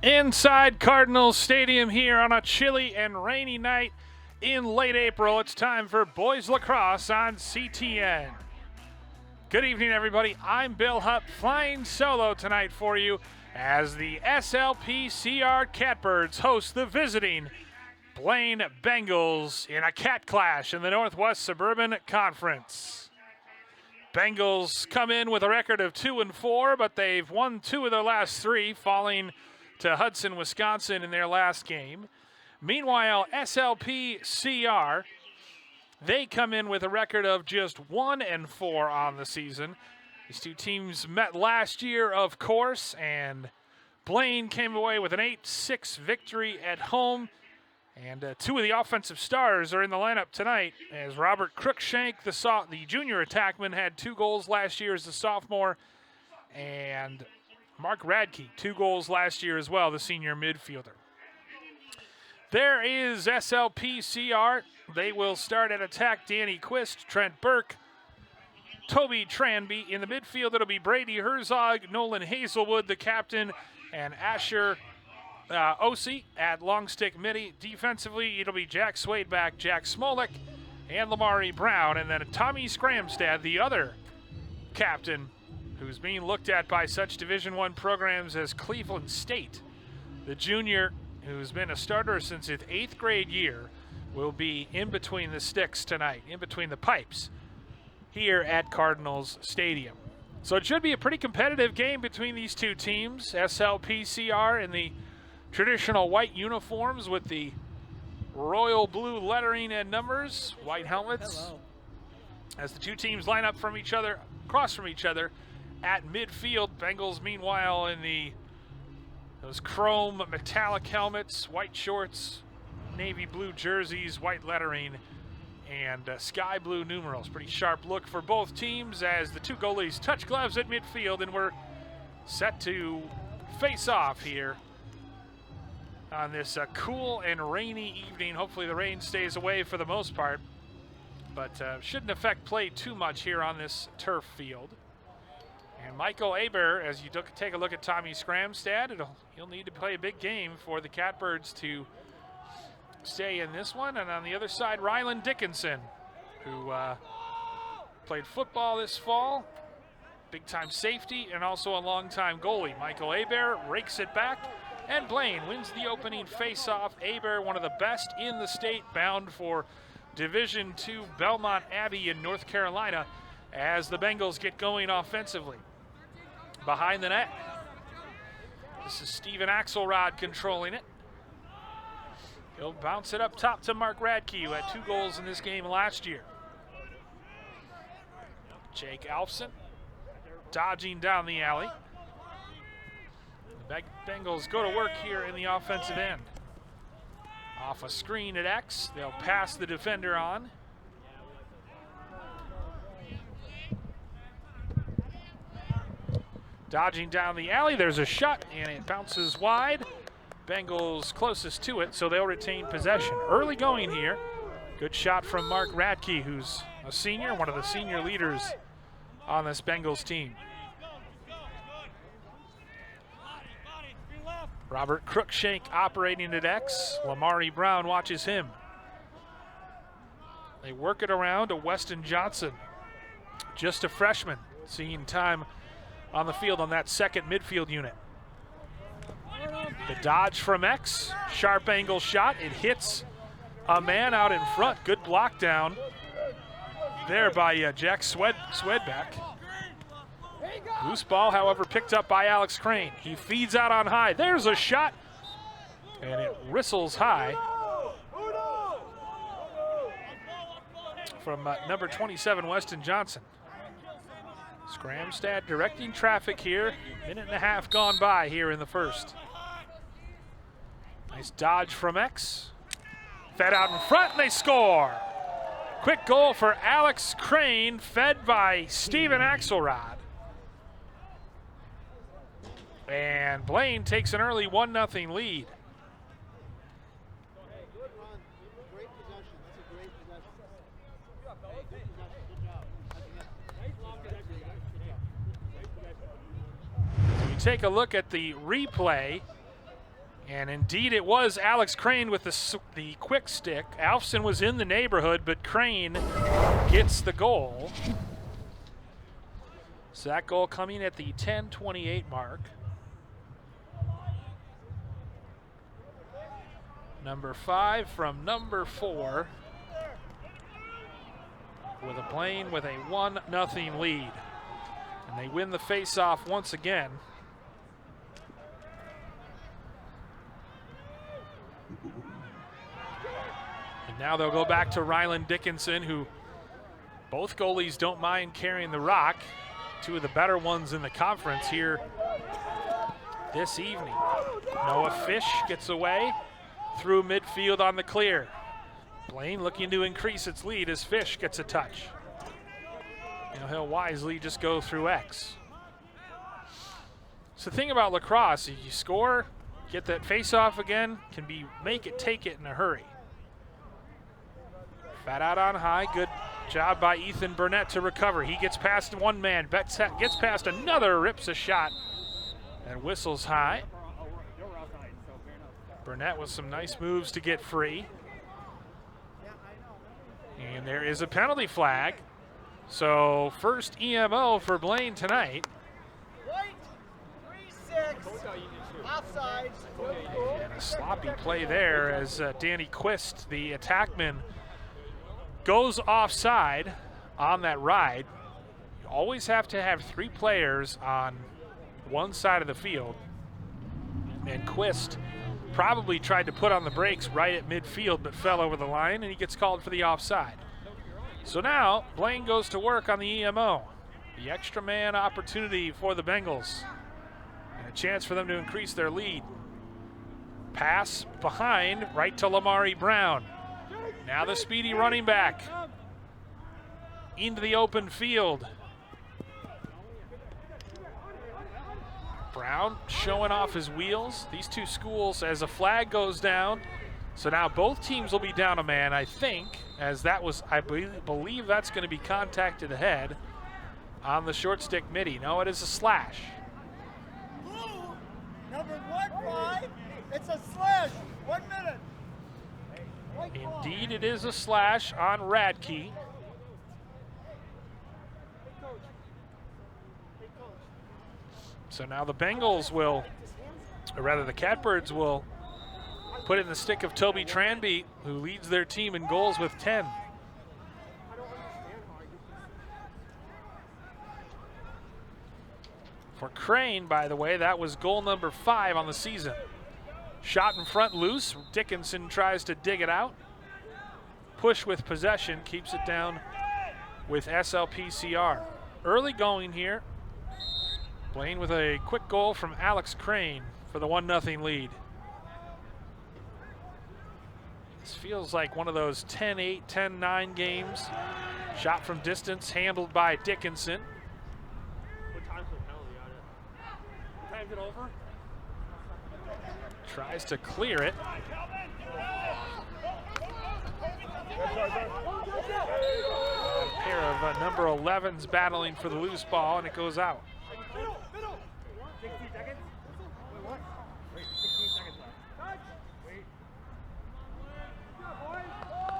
Inside Cardinals Stadium here on a chilly and rainy night in late April. It's time for Boys Lacrosse on CTN. Good evening, everybody. I'm Bill Hupp, flying solo tonight for you as the SLPCR Catbirds host the visiting Blaine Bengals in a cat clash in the Northwest Suburban Conference. Bengals come in with a record of 2-4, but they've won 2 of their last 3, falling to Hudson, Wisconsin in their last game. Meanwhile, SLPCR, they come in with a record of just 1-4 on the season. These two teams met last year, of course, and Blaine came away with an 8-6 victory at home. And 2 of the offensive stars are in the lineup tonight, as Robert Cruikshank, the junior attackman, had 2 goals last year as a sophomore, and Mark Radke, 2 goals last year as well, the senior midfielder. There is SLPCR. They will start at attack. Danny Quist, Trent Burke, Toby Tranby. In the midfield, it'll be Brady Herzog, Nolan Hazelwood, the captain, and Asher Osi at long stick midi. Defensively, it'll be Jack Swadeback, Jack Smolik, and Lamari Brown. And then Tommy Scramstad, the other captain, who's being looked at by such Division I programs as Cleveland State. The junior, who's been a starter since his 8th grade year, will be in between the sticks tonight, in between the pipes, here at Cardinals Stadium. So it should be a pretty competitive game between these two teams. SLPCR in the traditional white uniforms with the royal blue lettering and numbers, white helmets. Hello. As the two teams line up from each other, across from each other at midfield. Bengals, meanwhile, in those chrome metallic helmets, white shorts, navy blue jerseys, white lettering, and sky blue numerals. Pretty sharp look for both teams as the two goalies touch gloves at midfield, and we're set to face off here on this cool and rainy evening. Hopefully the rain stays away for the most part, but shouldn't affect play too much here on this turf field. And Michael Aber, as you take a look at Tommy Scramstad, he'll need to play a big game for the Catbirds to stay in this one. And on the other side, Rylan Dickinson, who played football this fall, big-time safety, and also a long-time goalie. Michael Aber rakes it back, and Blaine wins the opening face-off. Aber, one of the best in the state, bound for Division II Belmont Abbey in North Carolina, as the Bengals get going offensively. Behind the net, this is Steven Axelrod controlling it. He'll bounce it up top to Mark Radke, who had 2 goals in this game last year. Jake Alfson dodging down the alley. The Bengals go to work here in the offensive end. Off a screen at X, they'll pass the defender on. Dodging down the alley, there's a shot, and it bounces wide. Bengals closest to it, so they'll retain possession. Early going here. Good shot from Mark Radke, who's a senior, one of the senior leaders on this Bengals team. Robert Cruikshank operating at X. Lamari Brown watches him. They work it around to Weston Johnson, just a freshman, seeing time on the field on that second midfield unit. The dodge from X, sharp angle shot. It hits a man out in front. Good block down there by Jack Swedback. Loose ball, however, picked up by Alex Crane. He feeds out on high. There's a shot, and it whistles high from number 27, Weston Johnson. Scramstad directing traffic here. Minute and a half gone by here in the first. Nice dodge from X. Fed out in front, and they score. Quick goal for Alex Crane, fed by Steven Axelrod. And Blaine takes an early 1-0 lead. Take a look at the replay. And indeed it was Alex Crane with the quick stick. Alfson was in the neighborhood, but Crane gets the goal. So that goal coming at the 10:28 mark. Number 5 from number 4. With a Blaine with a 1-0 lead. And they win the face-off once again. And now they'll go back to Ryland Dickinson, who both goalies don't mind carrying the rock. Two of the better ones in the conference here this evening. Noah Fish gets away through midfield on the clear. Blaine looking to increase its lead as Fish gets a touch. He'll wisely just go through X. So the thing about lacrosse, if you score, get that face-off again, can be make it, take it in a hurry. Fat out on high, good job by Ethan Burnett to recover. He gets past one man, gets past another, rips a shot, and whistles high. Burnett with some nice moves to get free. And there is a penalty flag. So first EMO for Blaine tonight. White, 3-6, offside. And a sloppy play there as Danny Quist, the attackman, goes offside on that ride. You always have to have 3 players on one side of the field. And Quist probably tried to put on the brakes right at midfield but fell over the line, and he gets called for the offside. So now Blaine goes to work on the EMO. The extra man opportunity for the Bengals. And a chance for them to increase their lead. Pass behind right to Lamari Brown. Now the speedy running back into the open field. Brown showing off his wheels. These two schools, as a flag goes down. So now both teams will be down a man, I think, as that was, I believe that's going to be contacted ahead on the short stick midi. No, it is a slash. Blue, number 1-5, it's a slash, 1 minute. Indeed, it is a slash on Radke. So now the Bengals will, or rather the Catbirds will put it in the stick of Toby Tranby, who leads their team in goals with 10. For Crane, by the way, that was goal number 5 on the season. Shot in front loose. Dickinson tries to dig it out. Push with possession, keeps it down with SLPCR. Early going here. Blaine with a quick goal from Alex Crane for the 1-0 lead. This feels like one of those 10-8, 10-9 games. Shot from distance, handled by Dickinson. What time's the penalty on it? What time's it over? Tries to clear it. A pair of number 11s battling for the loose ball, and it goes out. 16 seconds? Wait, what? Wait, 16 seconds left. Wait.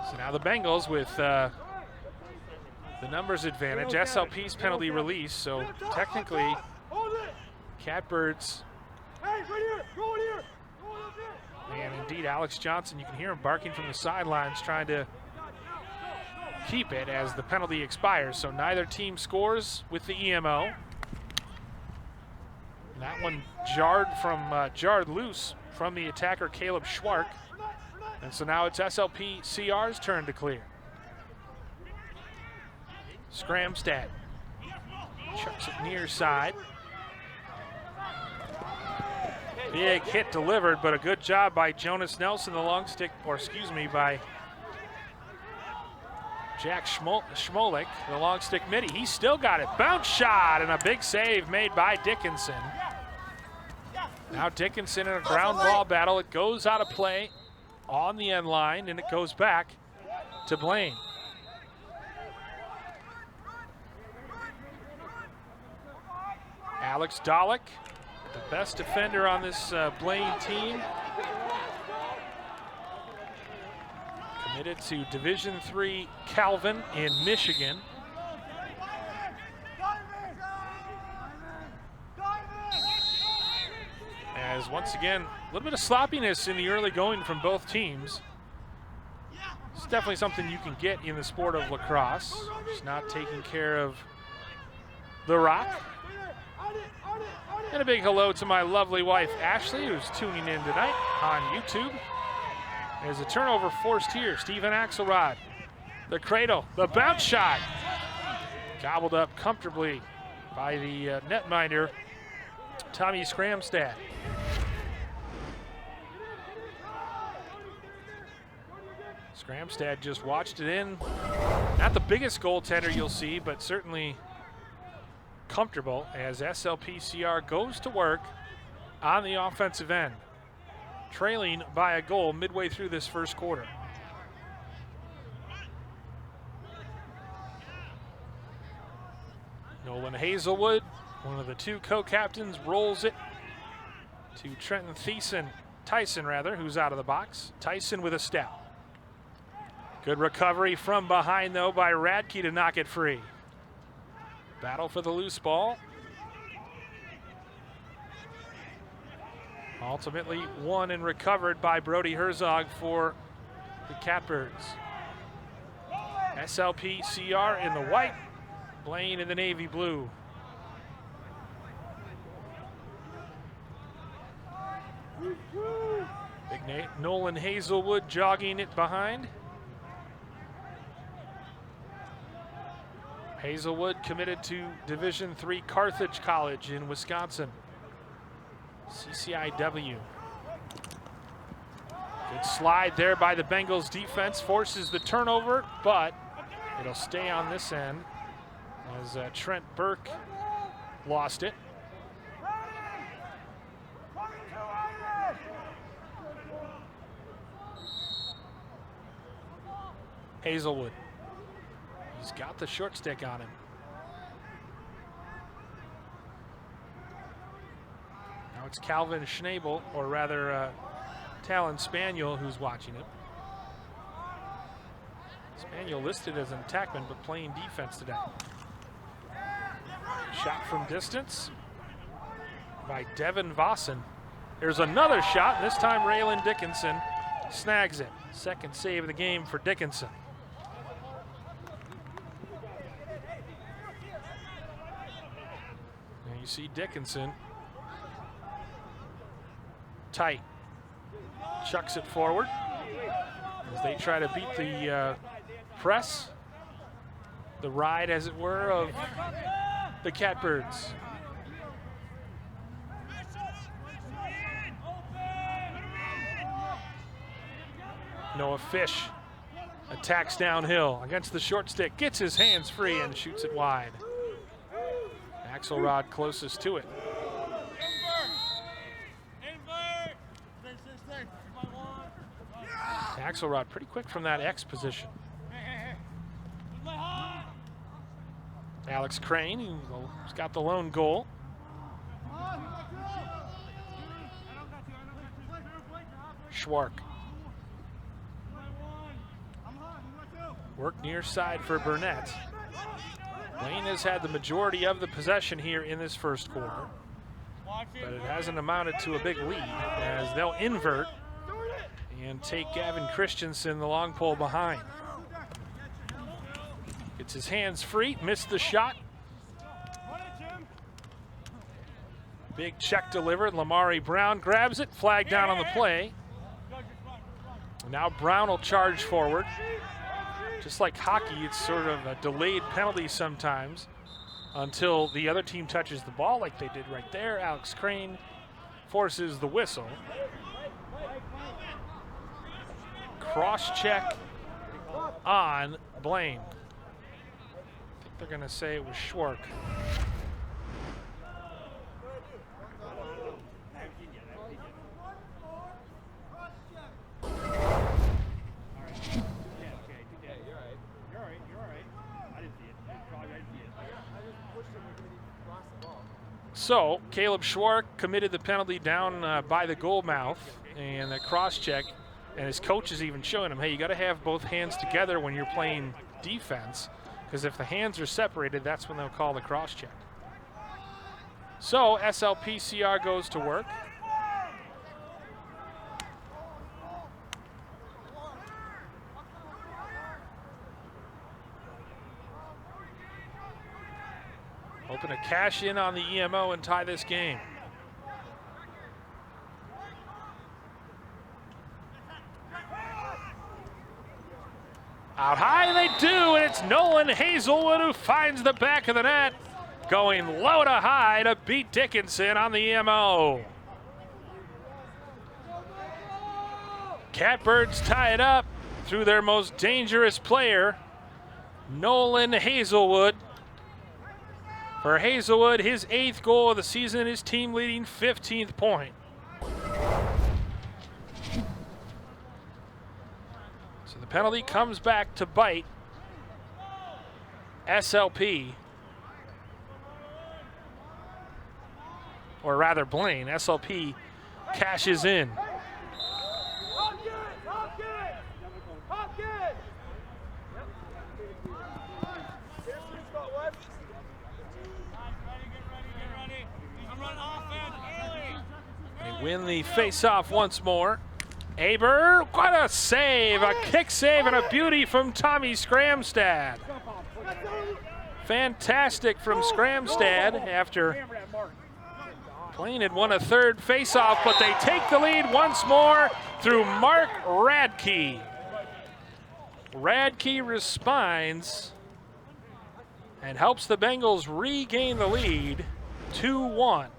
So now the Bengals with the numbers advantage. SLP's penalty release, so technically Catbirds. Hey, right here! Go in here! And indeed, Alex Johnson, you can hear him barking from the sidelines, trying to keep it as the penalty expires. So neither team scores with the EMO. And that one jarred loose from the attacker Caleb Schwark. And so now it's SLPCR's turn to clear. Scramstad chucks it near side. Big hit delivered, but a good job by Jonas Nelson, the long stick, or excuse me, by Jack Schmolik, the long stick midi. He still got it. Bounce shot and a big save made by Dickinson. Now Dickinson in a ground ball battle. It goes out of play on the end line, and it goes back to Blaine. Alex Dollick The best defender on this Blaine team. Committed to Division III Calvin in Michigan. As once again, a little bit of sloppiness in the early going from both teams. It's definitely something you can get in the sport of lacrosse. Just not taking care of the rock. And a big hello to my lovely wife, Ashley, who's tuning in tonight on YouTube. There's a turnover forced here. Steven Axelrod, the cradle, the bounce shot. Gobbled up comfortably by the netminder, Tommy Skramstad. Skramstad just watched it in. Not the biggest goaltender you'll see, but certainly comfortable as SLPCR goes to work on the offensive end, trailing by a goal midway through this first quarter. Nolan Hazelwood, one of the two co-captains, rolls it to Trenton Tyson, who's out of the box. Tyson with a step. Good recovery from behind, though, by Radke to knock it free. Battle for the loose ball. Ultimately won and recovered by Brody Herzog for the Catbirds. SLPCR in the white, Blaine in the navy blue. Big Nolan Hazelwood jogging it behind. Hazelwood committed to Division III Carthage College in Wisconsin. CCIW. Good slide there by the Bengals defense, forces the turnover, but it'll stay on this end as Trent Burke lost it. Hazelwood. He's got the short stick on him. Now it's Calvin Schnabel, or rather Talon Spaniel, who's watching him. Spaniel listed as an attackman, but playing defense today. Shot from distance by Devin Vossen. There's another shot, this time Raylan Dickinson snags it. Second save of the game for Dickinson. And you see Dickinson tight, chucks it forward as they try to beat the press, the ride, as it were, of the Catbirds. Noah Fish attacks downhill against the short stick, gets his hands free and shoots it wide. Axelrod closest to it. Axelrod pretty quick from that X position. Alex Crane, who's got the lone goal. Schwark. Work near side for Burnett. Blaine has had the majority of the possession here in this first quarter, but it hasn't amounted to a big lead as they'll invert and take Gavin Christensen, the long pole, behind. Gets his hands free, missed the shot. Big check delivered. Lamari Brown grabs it, flag down on the play. And now Brown will charge forward. Just like hockey, it's sort of a delayed penalty sometimes until the other team touches the ball, like they did right there. Alex Crane forces the whistle. Cross check on Blaine. I think they're going to say it was Schwark. So Caleb Schwark committed the penalty down by the goal mouth, and a cross check, and his coach is even showing him, hey, you got to have both hands together when you're playing defense, because if the hands are separated, that's when they'll call the cross check. So SLPCR goes to work. Hoping to cash in on the EMO and tie this game. Out high they do, and it's Nolan Hazelwood who finds the back of the net, going low to high to beat Dickinson on the EMO. Catbirds tie it up through their most dangerous player, Nolan Hazelwood. For Hazelwood, his 8th goal of the season, his team leading 15th point. So the penalty comes back to bite SLP, or rather Blaine. SLP cashes in. Win the face-off once more. Aber, what a save, a kick save and a beauty from Tommy Scramstad. Fantastic from Scramstad after Blaine had won a 3rd face-off, but they take the lead once more through Mark Radke. Radke responds and helps the Bengals regain the lead, 2-1.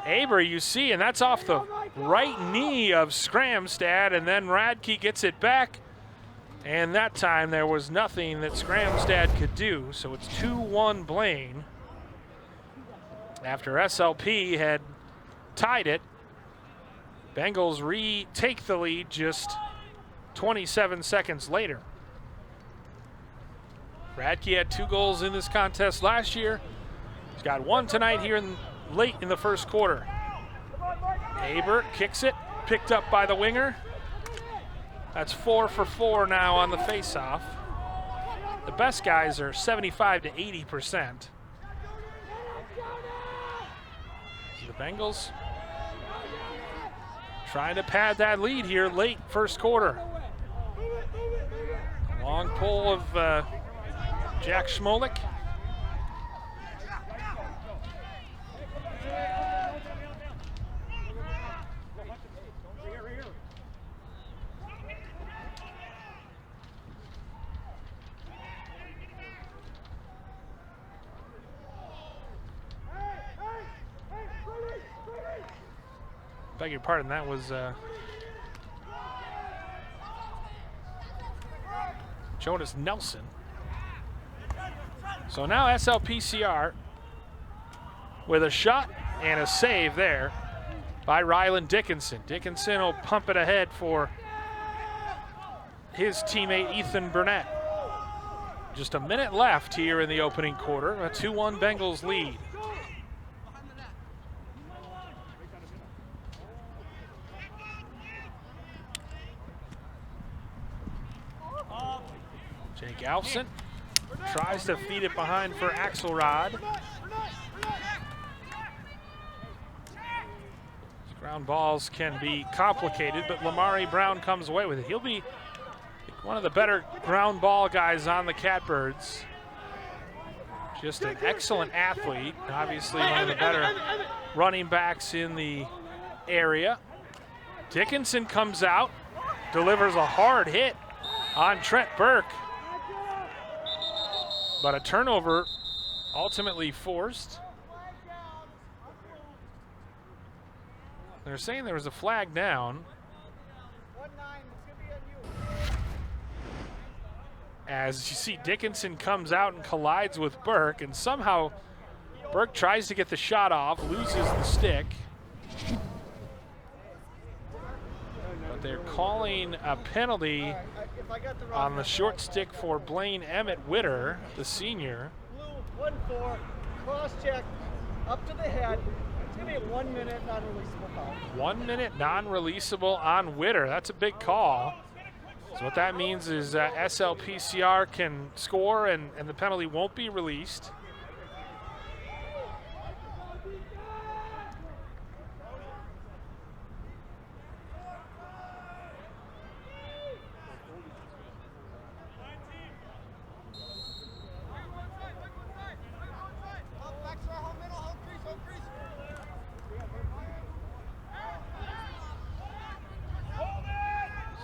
Aber, you see, and that's off the right knee of Scramstad, and then Radke gets it back, and that time there was nothing that Scramstad could do, so it's 2-1 Blaine. After SLP had tied it, Bengals retake the lead just 27 seconds later. Radke had 2 goals in this contest last year. He's got 1 tonight here late in the first quarter. Aber kicks it, picked up by the winger. That's 4 for 4 now on the faceoff. The best guys are 75 to 80%. The Bengals trying to pad that lead here late first quarter. Long pull of Jack Schmolik. Beg your pardon, that was Jonas Nelson. So now SLPCR with a shot and a save there by Rylan Dickinson. Dickinson will pump it ahead for his teammate Ethan Burnett. Just a minute left here in the opening quarter, a 2-1 Bengals lead. Jake Alfson tries to feed it behind for Axelrod. Ground balls can be complicated, but Lamari Brown comes away with it. He'll be one of the better ground ball guys on the Catbirds. Just an excellent athlete, obviously one of the better running backs in the area. Dickinson comes out, delivers a hard hit on Trent Burke. But a turnover ultimately forced. They're saying there was a flag down. As you see, Dickinson comes out and collides with Burke, and somehow Burke tries to get the shot off, loses the stick. But they're calling a penalty on the short stick for Blaine Emmett Witter, the senior. Blue, 1-4, cross check, Up to the head. It's going to be a 1 minute non-releasable foul. 1 minute non-releasable on Witter. That's a big call. So what that means is SLPCR can score and the penalty won't be released.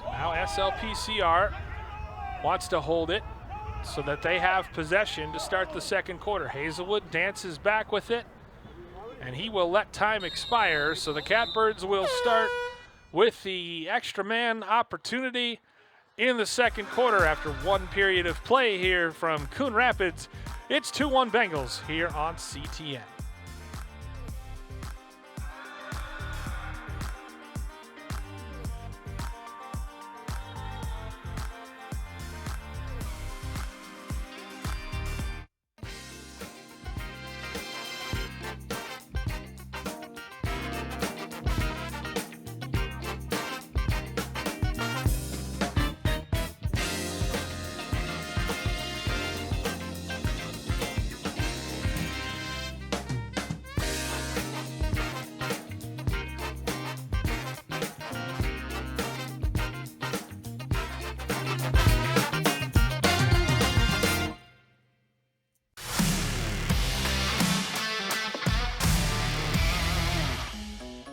Now SLPCR wants to hold it so that they have possession to start the second quarter. Hazelwood dances back with it, and he will let time expire. So the Catbirds will start with the extra man opportunity in the second quarter after one period of play here from Coon Rapids. It's 2-1 Bengals here on CTN.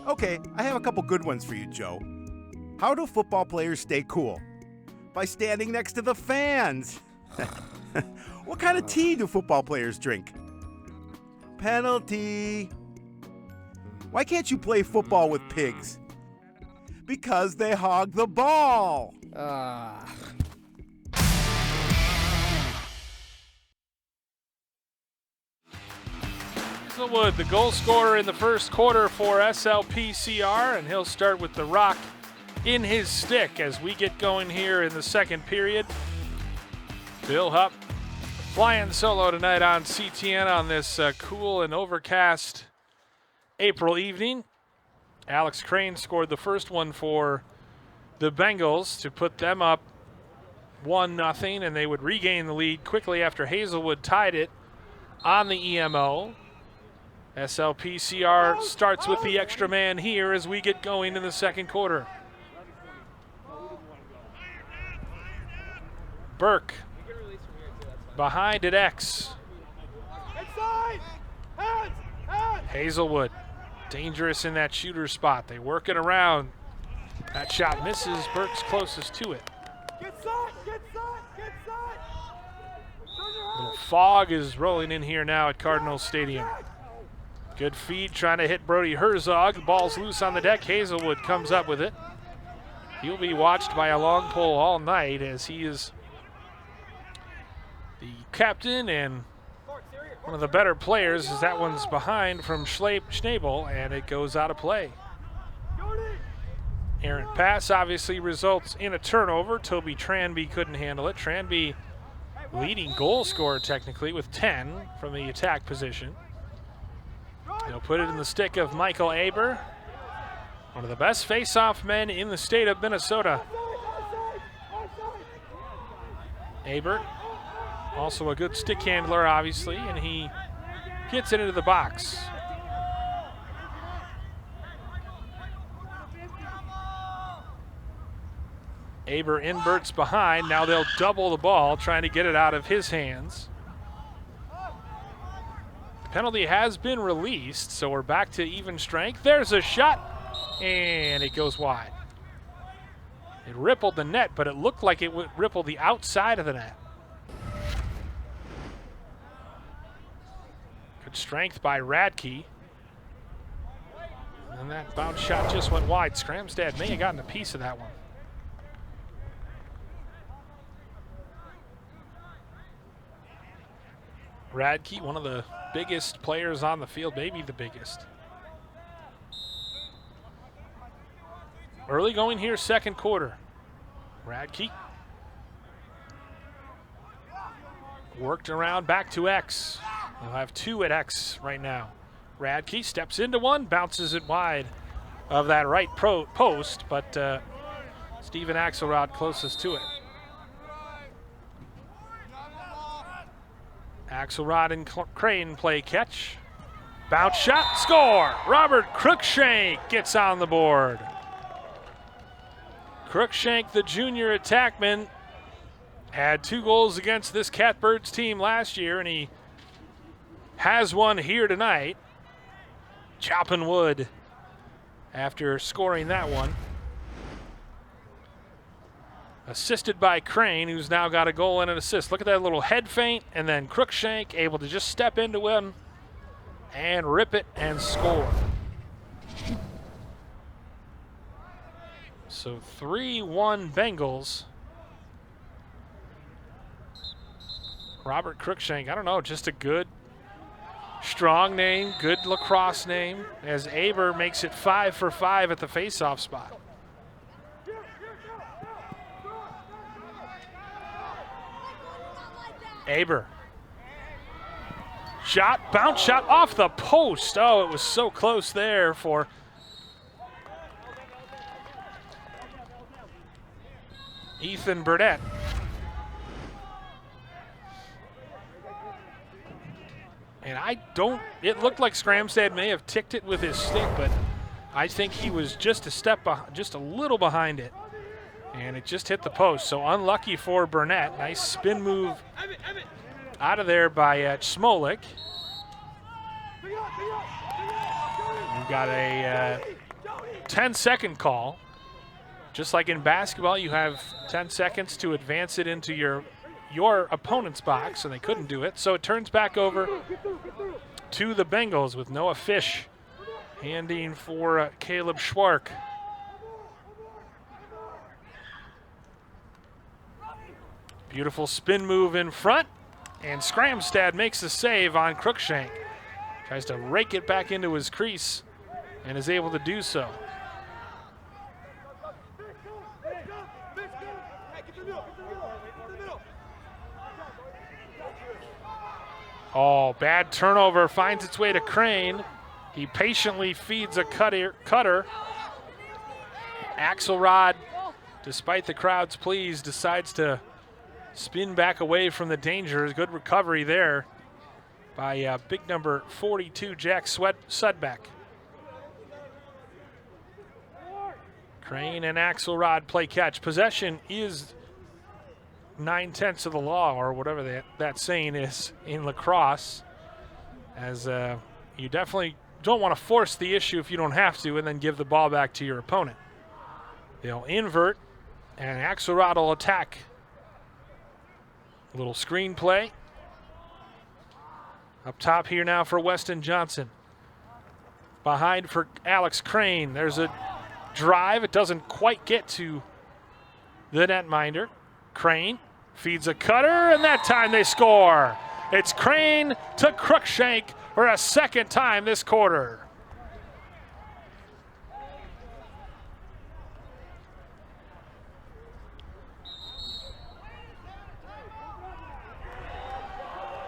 Okay, I have a couple good ones for you, Joe. How do football players stay cool? By standing next to the fans. What kind of tea do football players drink? Penalty. Why can't you play football with pigs? Because they hog the ball. Hazelwood, the goal scorer in the first quarter for SLPCR, and he'll start with the rock in his stick as we get going here in the second period. Bill Hupp flying solo tonight on CTN on this cool and overcast April evening. Alex Crane scored the first one for the Bengals to put them up 1-0, and they would regain the lead quickly after Hazelwood tied it on the EMO. SLPCR starts with the extra man here as we get going in the second quarter. Burke behind at X. Hazelwood dangerous in that shooter spot. They work it around. That shot misses. Burke's closest to it. Little fog is rolling in here now at Cardinal Stadium. Good feed trying to hit Brody Herzog. The ball's loose on the deck. Hazelwood comes up with it. He'll be watched by a long pole all night as he is the captain and one of the better players as that one's behind from Schnabel, and it goes out of play. Errant pass obviously results in a turnover. Toby Tranby couldn't handle it. Tranby leading goal scorer technically with 10 from the attack position. They'll put it in the stick of Michael Aber, one of the best face-off men in the state of Minnesota. Aber, also a good stick handler, obviously, and he gets it into the box. Aber inverts behind. Now they'll double the ball, trying to get it out of his hands. Penalty has been released, so we're back to even strength. There's a shot, and it goes wide. It rippled the net, but it looked like it would ripple the outside of the net. Good strength by Radke. And that bounce shot just went wide. Scramstad may have gotten a piece of that one. Radke, one of the biggest players on the field, maybe the biggest. Early going here, second quarter. Radke worked around back to X. We'll have two at X right now. Radke steps into one, bounces it wide of that right post, but Steven Axelrod closest to it. Axelrod and Crane play catch. Bounce shot, score! Robert Cruikshank gets on the board. Cruikshank, the junior attackman, had 2 goals against this Catbirds team last year, and he has one here tonight. Chopping wood after scoring that one. Assisted by Crane, who's now got a goal and an assist. Look at that little head feint, and then Cruikshank able to just step into him and rip it and score. So 3-1 Bengals. Robert Cruikshank, I don't know, just a good, strong name, good lacrosse name, as Aber makes it 5 for 5 at the faceoff spot. Aber. Shot, bounce shot off the post. Oh, it was so close there for Ethan Burdett. And it looked like Scramstad may have ticked it with his stick, but I think he was just a little behind it. And it just hit the post, so unlucky for Burnett. Nice spin move out of there by Smolik. We've got a 10-second call. Just like in basketball, you have 10 seconds to advance it into your opponent's box, and they couldn't do it. So it turns back over to the Bengals with Noah Fish handing for Caleb Schwark. Beautiful spin move in front, and Scramstad makes the save on Cruikshank. Tries to rake it back into his crease and is able to do so. Oh, bad turnover, finds its way to Crane. He patiently feeds a cutter. Axelrod, despite the crowd's pleas, decides to spin back away from the danger. Good recovery there by big number 42, Jack Sudbeck. Crane and Axelrod play catch. Possession is 9/10 of the law, or whatever that saying is in lacrosse, as you definitely don't want to force the issue if you don't have to and then give the ball back to your opponent. They'll invert, and Axelrod will attack. A little screen play. Up top here now for Weston Johnson. Behind for Alex Crane. There's a drive. It doesn't quite get to the netminder. Crane feeds a cutter, and that time they score. It's Crane to Cruikshank for a second time this quarter.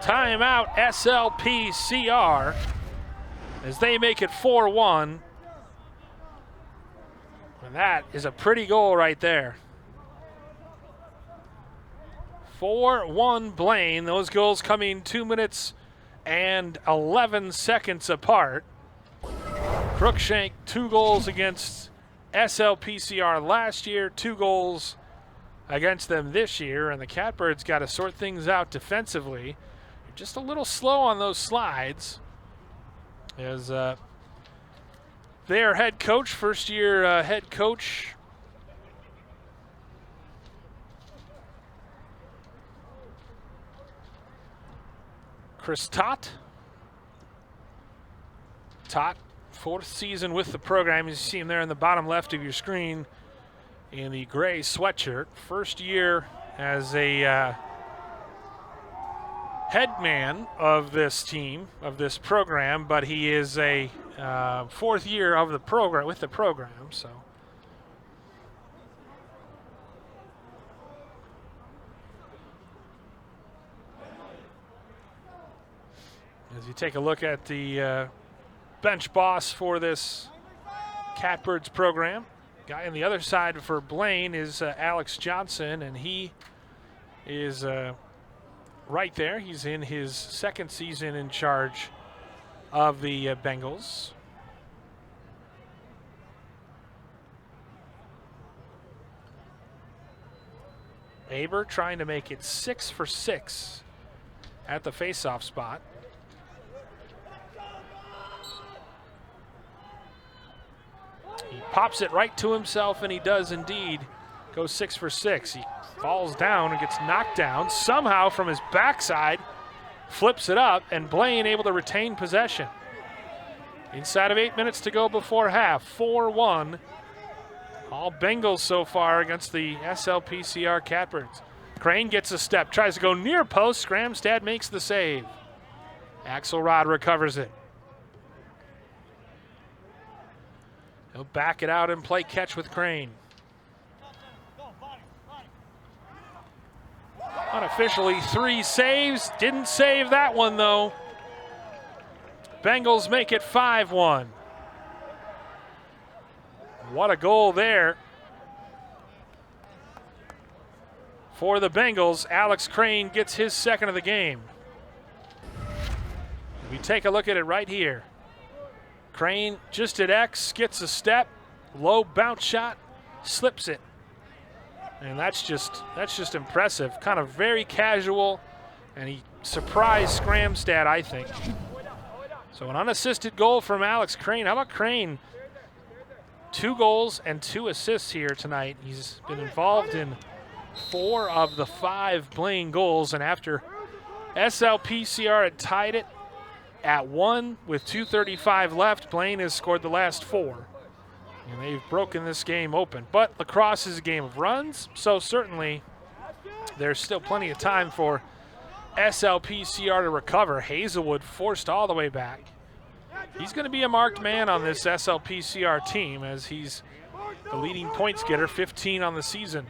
Timeout SLPCR as they make it 4-1. And that is a pretty goal right there. 4-1 Blaine. Those goals coming 2 minutes and 11 seconds apart. Cruikshank, 2 goals against SLPCR last year, 2 goals against them this year, and the Catbirds got to sort things out defensively. Just a little slow on those slides as their head coach, first-year head coach, Chris Tott. Tott, 4th season with the program. You see him there in the bottom left of your screen in the gray sweatshirt. First year as a head man of this team, of this program, but he is a 4th year of the program, with the program, so. As you take a look at the bench boss for this Catbirds program. Guy on the other side for Blaine is Alex Johnson, and he is right there. He's in his second season in charge of the Bengals. Aber trying to make it 6 for 6 at the faceoff spot. He pops it right to himself, and he does indeed go 6 for 6. He falls down and gets knocked down. Somehow from his backside, flips it up, and Blaine able to retain possession. Inside of 8 minutes to go before half, 4-1. All Bengals so far against the SLPCR Catbirds. Crane gets a step, tries to go near post. Scramstad makes the save. Axelrod recovers it. He'll back it out and play catch with Crane. Unofficially 3 saves. Didn't save that one though. Bengals make it 5-1. What a goal there for the Bengals. Alex Crane gets his second of the game. We take a look at it right here. Crane just at X, gets a step, low bounce shot, slips it. And that's just impressive. Kind of very casual, and he surprised Scramstad, I think. So an unassisted goal from Alex Crane. How about Crane? 2 goals and 2 assists here tonight. He's been involved in 4 of the 5 Blaine goals, and after SLPCR had tied it at 1 with 2:35 left, Blaine has scored the last 4. And they've broken this game open. But lacrosse is a game of runs, so certainly there's still plenty of time for SLPCR to recover. Hazelwood forced all the way back. He's going to be a marked man on this SLPCR team, as he's the leading points getter, 15 on the season.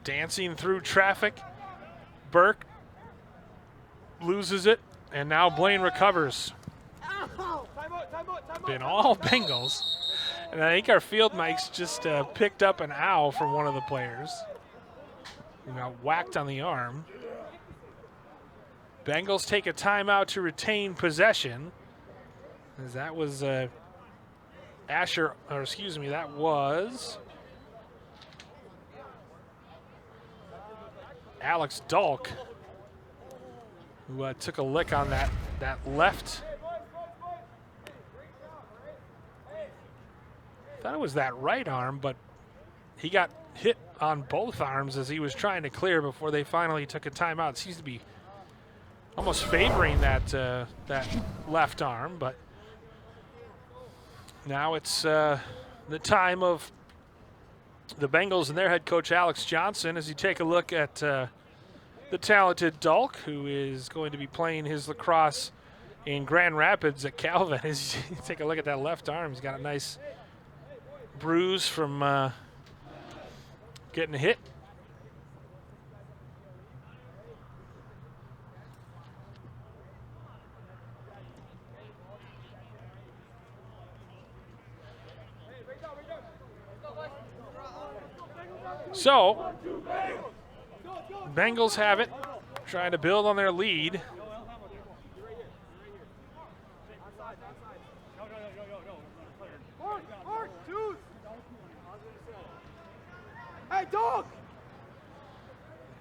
Dancing through traffic, Burke loses it, and now Blaine recovers. Been all Bengals, and I think our field mics just picked up an ow from one of the players who got whacked on the arm. Bengals take a timeout to retain possession, as that was that was Alex Dalk, who took a lick on that left. I thought it was that right arm, but he got hit on both arms as he was trying to clear before they finally took a timeout. It seems to be almost favoring that left arm, but now it's the time of the Bengals and their head coach Alex Johnson, as you take a look at the talented Dalk, who is going to be playing his lacrosse in Grand Rapids at Calvin. As you take a look at that left arm, he's got a nice bruise from getting hit. So, Bengals have it, trying to build on their lead.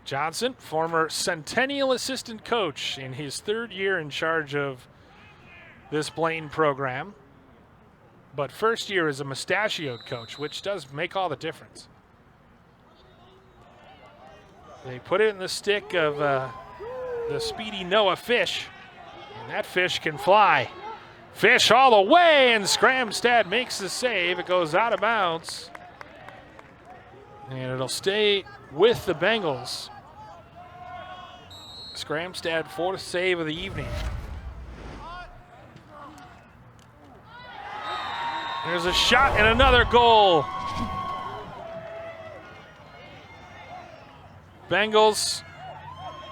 Johnson, former Centennial assistant coach in his 3rd year in charge of this Blaine program, but first year as a mustachioed coach, which does make all the difference. They put it in the stick of the speedy Noah Fish, and that fish can fly. Fish all the way, and Scramstad makes the save. It goes out of bounds, and it'll stay with the Bengals. Scramstad, 4th save of the evening. There's a shot and another goal. Bengals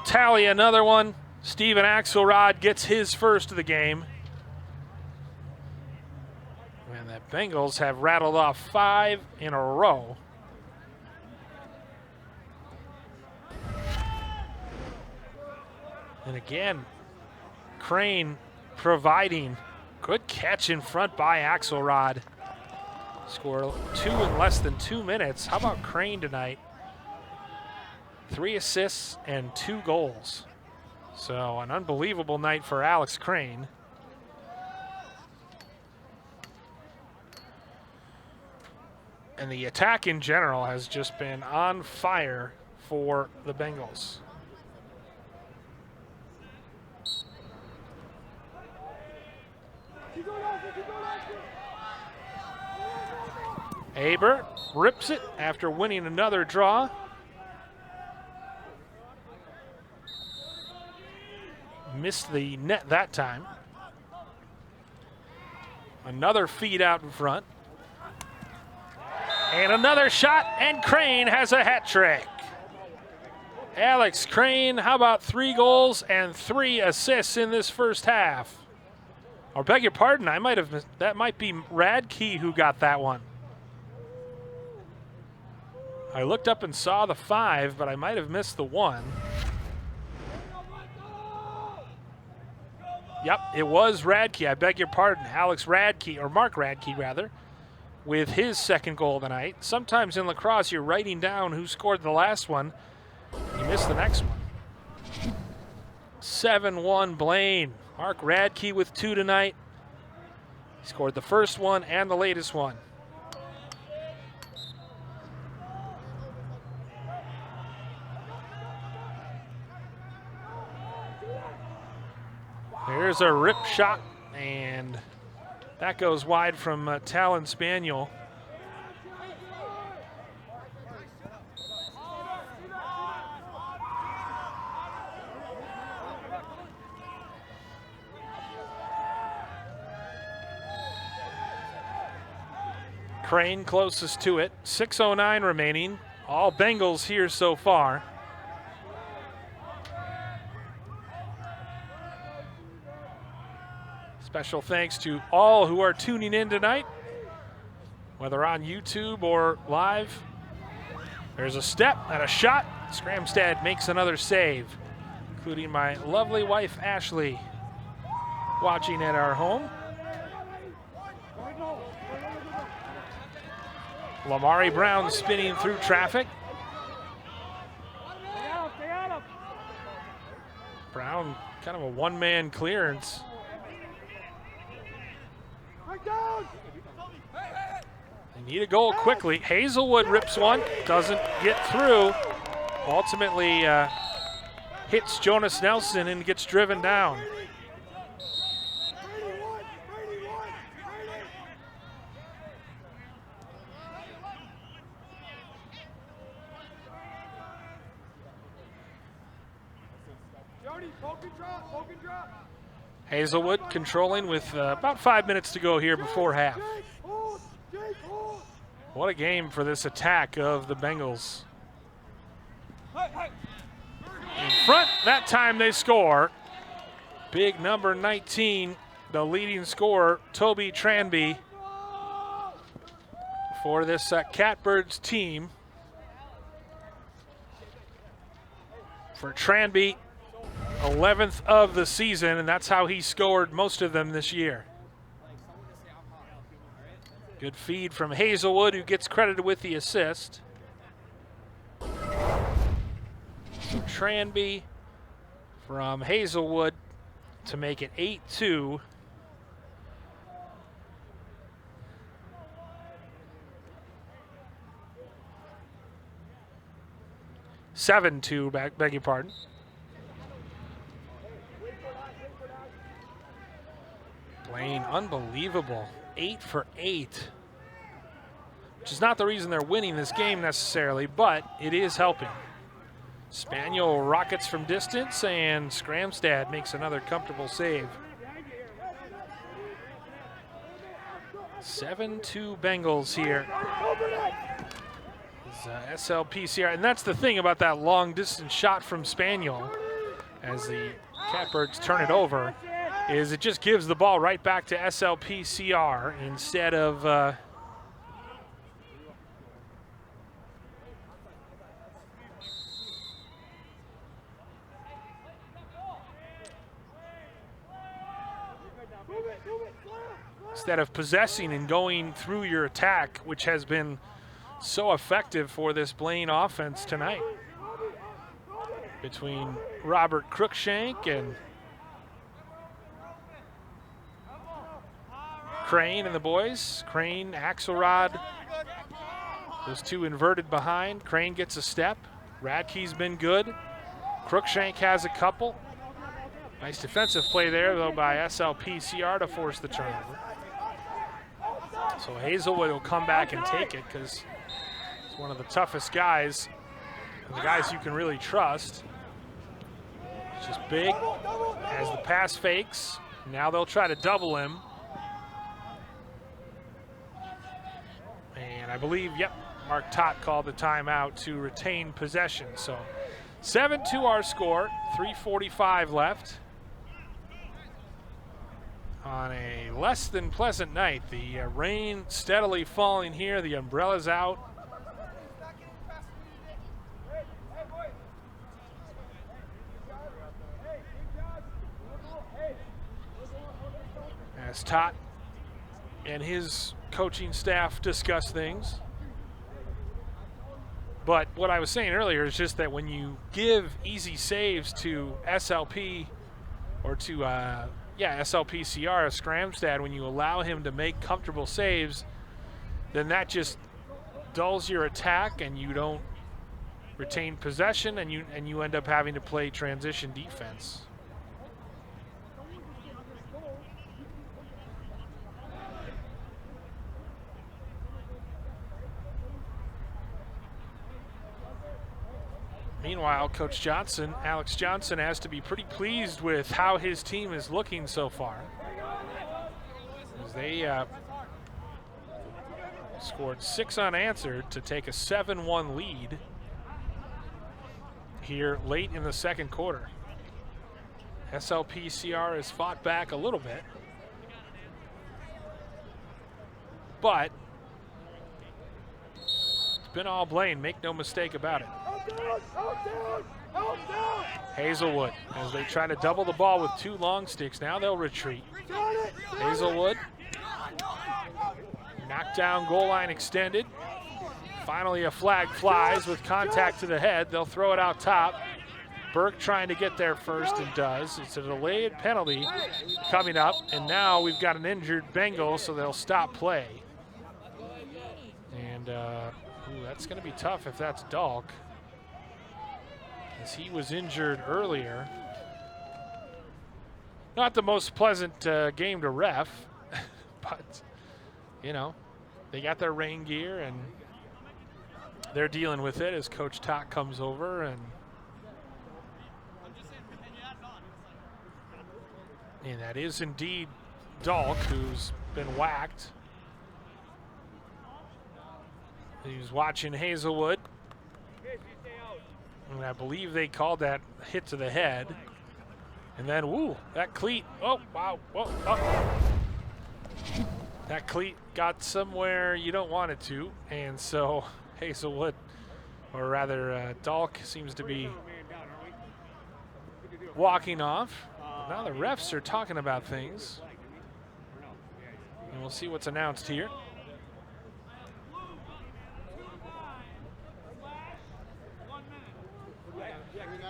tally another one. Steven Axelrod gets his first of the game. And the Bengals have rattled off 5 in a row. And again, Crane providing. Good catch in front by Axelrod. Score 2 in less than 2 minutes. How about Crane tonight? 3 assists and 2 goals. So an unbelievable night for Alex Crane. And the attack in general has just been on fire for the Bengals. Aber rips it after winning another draw. Missed the net that time. Another feed out in front. And another shot, and Crane has a hat trick. Alex Crane, how about 3 goals and 3 assists in this first half? Or beg your pardon, I might have, that might be Radke who got that one. I looked up and saw the 5, but I might have missed the 1. Yep, it was Radke, I beg your pardon. Alex Radke, or Mark Radke rather, with his second goal tonight. Sometimes in lacrosse, you're writing down who scored the last one. You missed the next one. 7-1 Blaine. Mark Radke with 2 tonight. He scored the first one and the latest one. Here's a rip shot, and that goes wide from Talon Spaniel. Crane closest to it. 6:09 remaining. All Bengals here so far. Special thanks to all who are tuning in tonight, whether on YouTube or live. There's a step and a shot. Scramstad makes another save, including my lovely wife, Ashley, watching at our home. Lamari Brown spinning through traffic. Brown, kind of a one-man clearance. They need a goal quickly. Hazelwood rips one, doesn't get through. Ultimately hits Jonas Nelson and gets driven down. Hazelwood controlling with about 5 minutes to go here before half. What a game for this attack of the Bengals. In front, that time they score. Big number 19, the leading scorer, Toby Tranby, for this Catbirds team. For Tranby, 11th of the season, and that's how he scored most of them this year. Good feed from Hazelwood, who gets credited with the assist. So Tranby from Hazelwood to make it 8-2. Beg your pardon. Blaine, unbelievable. 8 for 8. Which is not the reason they're winning this game necessarily, but it is helping. Spaniel rockets from distance, and Scramstad makes another comfortable save. 7-2 Bengals here. SLPCR, and that's the thing about that long distance shot from Spaniel. As the Catbirds turn it over, is it just gives the ball right back to SLPCR instead of possessing and going through your attack, which has been so effective for this Blaine offense tonight. Between Robert Crookshank and Crane and the boys. Crane, Axelrod, those two inverted behind. Crane gets a step. Radke's been good. Crookshank has a couple. Nice defensive play there, though, by SLPCR to force the turnover. So Hazelwood will come back and take it because he's one of the toughest guys, the guys you can really trust. It's just big, has the pass fakes. Now they'll try to double him. And I believe, yep, Mark Tott called the timeout to retain possession. So 7-2 our score, 3:45 left. On a less than pleasant night, the rain steadily falling here, the umbrella's out. As Tott and his coaching staff discuss things. But what I was saying earlier is just that when you give easy saves to SLP or to SLPCR, Scramstad, when you allow him to make comfortable saves, then that just dulls your attack and you don't retain possession, and you end up having to play transition defense. Meanwhile, Coach Johnson, Alex Johnson, has to be pretty pleased with how his team is looking so far. As they scored 6 unanswered to take a 7-1 lead here late in the second quarter. SLPCR has fought back a little bit, but it's been all Blaine, make no mistake about it. Hazelwood, as they try to double the ball with 2 long sticks. Now they'll retreat. Hazelwood, knocked down, goal line extended. Finally a flag flies with contact to the head. They'll throw it out top. Burke trying to get there first and does. It's a delayed penalty coming up, and now we've got an injured Bengal, so they'll stop play. And that's going to be tough if that's Dalk, as he was injured earlier. Not the most pleasant game to ref, but, you know, they got their rain gear and they're dealing with it as Coach Tott comes over. And that is indeed Dalk, who's been whacked. He's watching Hazelwood. And I believe they called that hit to the head. And then, woo, that cleat. Oh, wow. Whoa, oh. That cleat got somewhere you don't want it to. And so Hazelwood, or rather Dalk, seems to be walking off. Now the refs are talking about things. And we'll see what's announced here.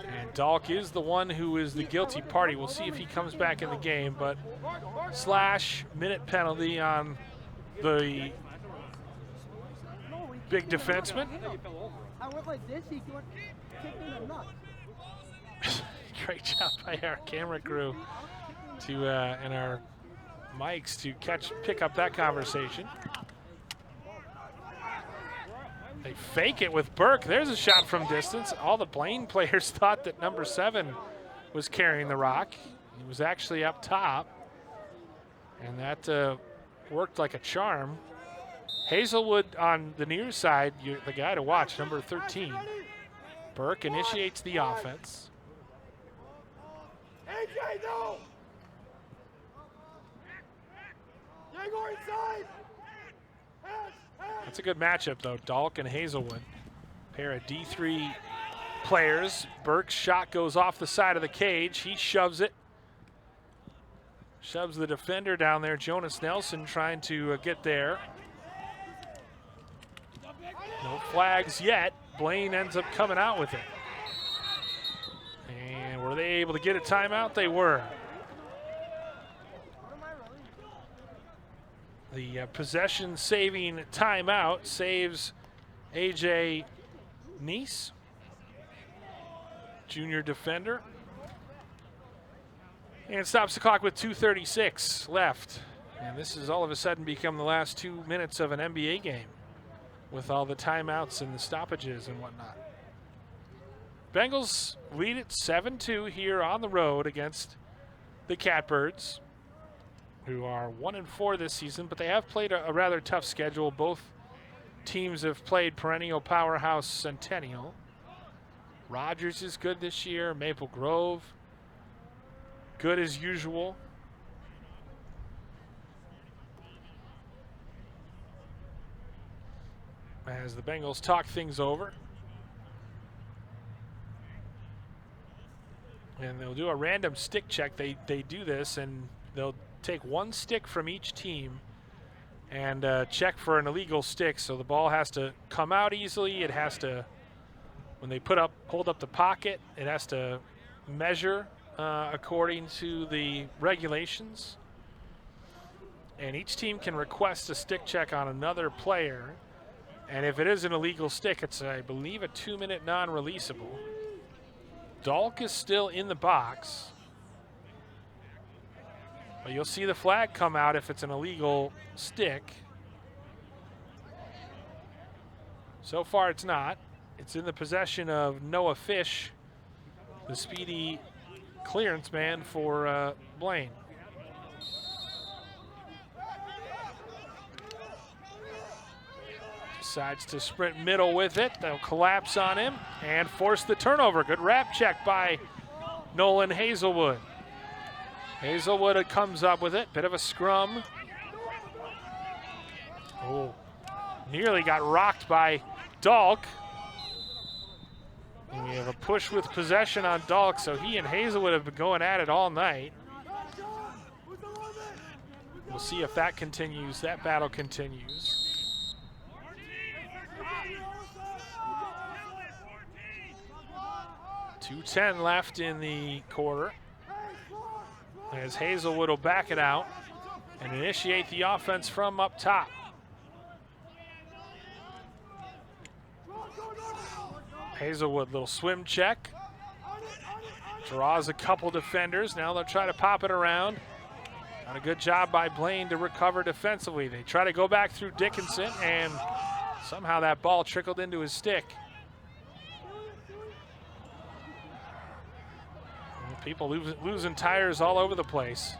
And Dalk is the one who is the guilty party. We'll see if he comes back in the game, but /minute penalty on the big defenseman. I went like this, he kicked me in the nuts. Great job by our camera crew to and our mics to pick up that conversation. They fake it with Burke. There's a shot from distance. All the Blaine players thought that number 7 was carrying the rock. He was actually up top, and that worked like a charm. Hazelwood on the near side, the guy to watch, number 13. Burke initiates the offense. That's a good matchup, though. Dalk and Hazelwood. Pair of D3 players. Burke's shot goes off the side of the cage. He shoves it. Shoves the defender down there. Jonas Nelson trying to get there. No flags yet. Blaine ends up coming out with it. And were they able to get a timeout? They were. The possession-saving timeout saves A.J. Neese, junior defender. And stops the clock with 2:36 left. And this has all of a sudden become the last 2 minutes of an NBA game with all the timeouts and the stoppages and whatnot. Bengals lead at 7-2 here on the road against the Catbirds, who are 1-4 this season, but they have played a rather tough schedule. Both teams have played perennial powerhouse Centennial. Rogers is good this year. Maple Grove, good as usual. As the Bengals talk things over. And they'll do a random stick check. They do this, and they'll take one stick from each team and check for an illegal stick. So the ball has to come out easily. It has to, when they hold up the pocket, it has to measure according to the regulations. And each team can request a stick check on another player. And if it is an illegal stick, it's, I believe, a 2-minute non-releasable. Dalk is still in the box. But you'll see the flag come out if it's an illegal stick. So far, it's not. It's in the possession of Noah Fish, the speedy clearance man for Blaine. Decides to sprint middle with it. They'll collapse on him and force the turnover. Good wrap check by Nolan Hazelwood. Hazelwood comes up with it. Bit of a scrum. Oh, nearly got rocked by Dalk. And we have a push with possession on Dalk, so he and Hazelwood have been going at it all night. We'll see if that continues. That battle continues. 2:10 left in the quarter, as Hazelwood will back it out and initiate the offense from up top. Hazelwood, little swim check. Draws a couple defenders. Now they'll try to pop it around. Not a good job by Blaine to recover defensively. They try to go back through Dickinson, and somehow that ball trickled into his stick. People losing tires all over the place.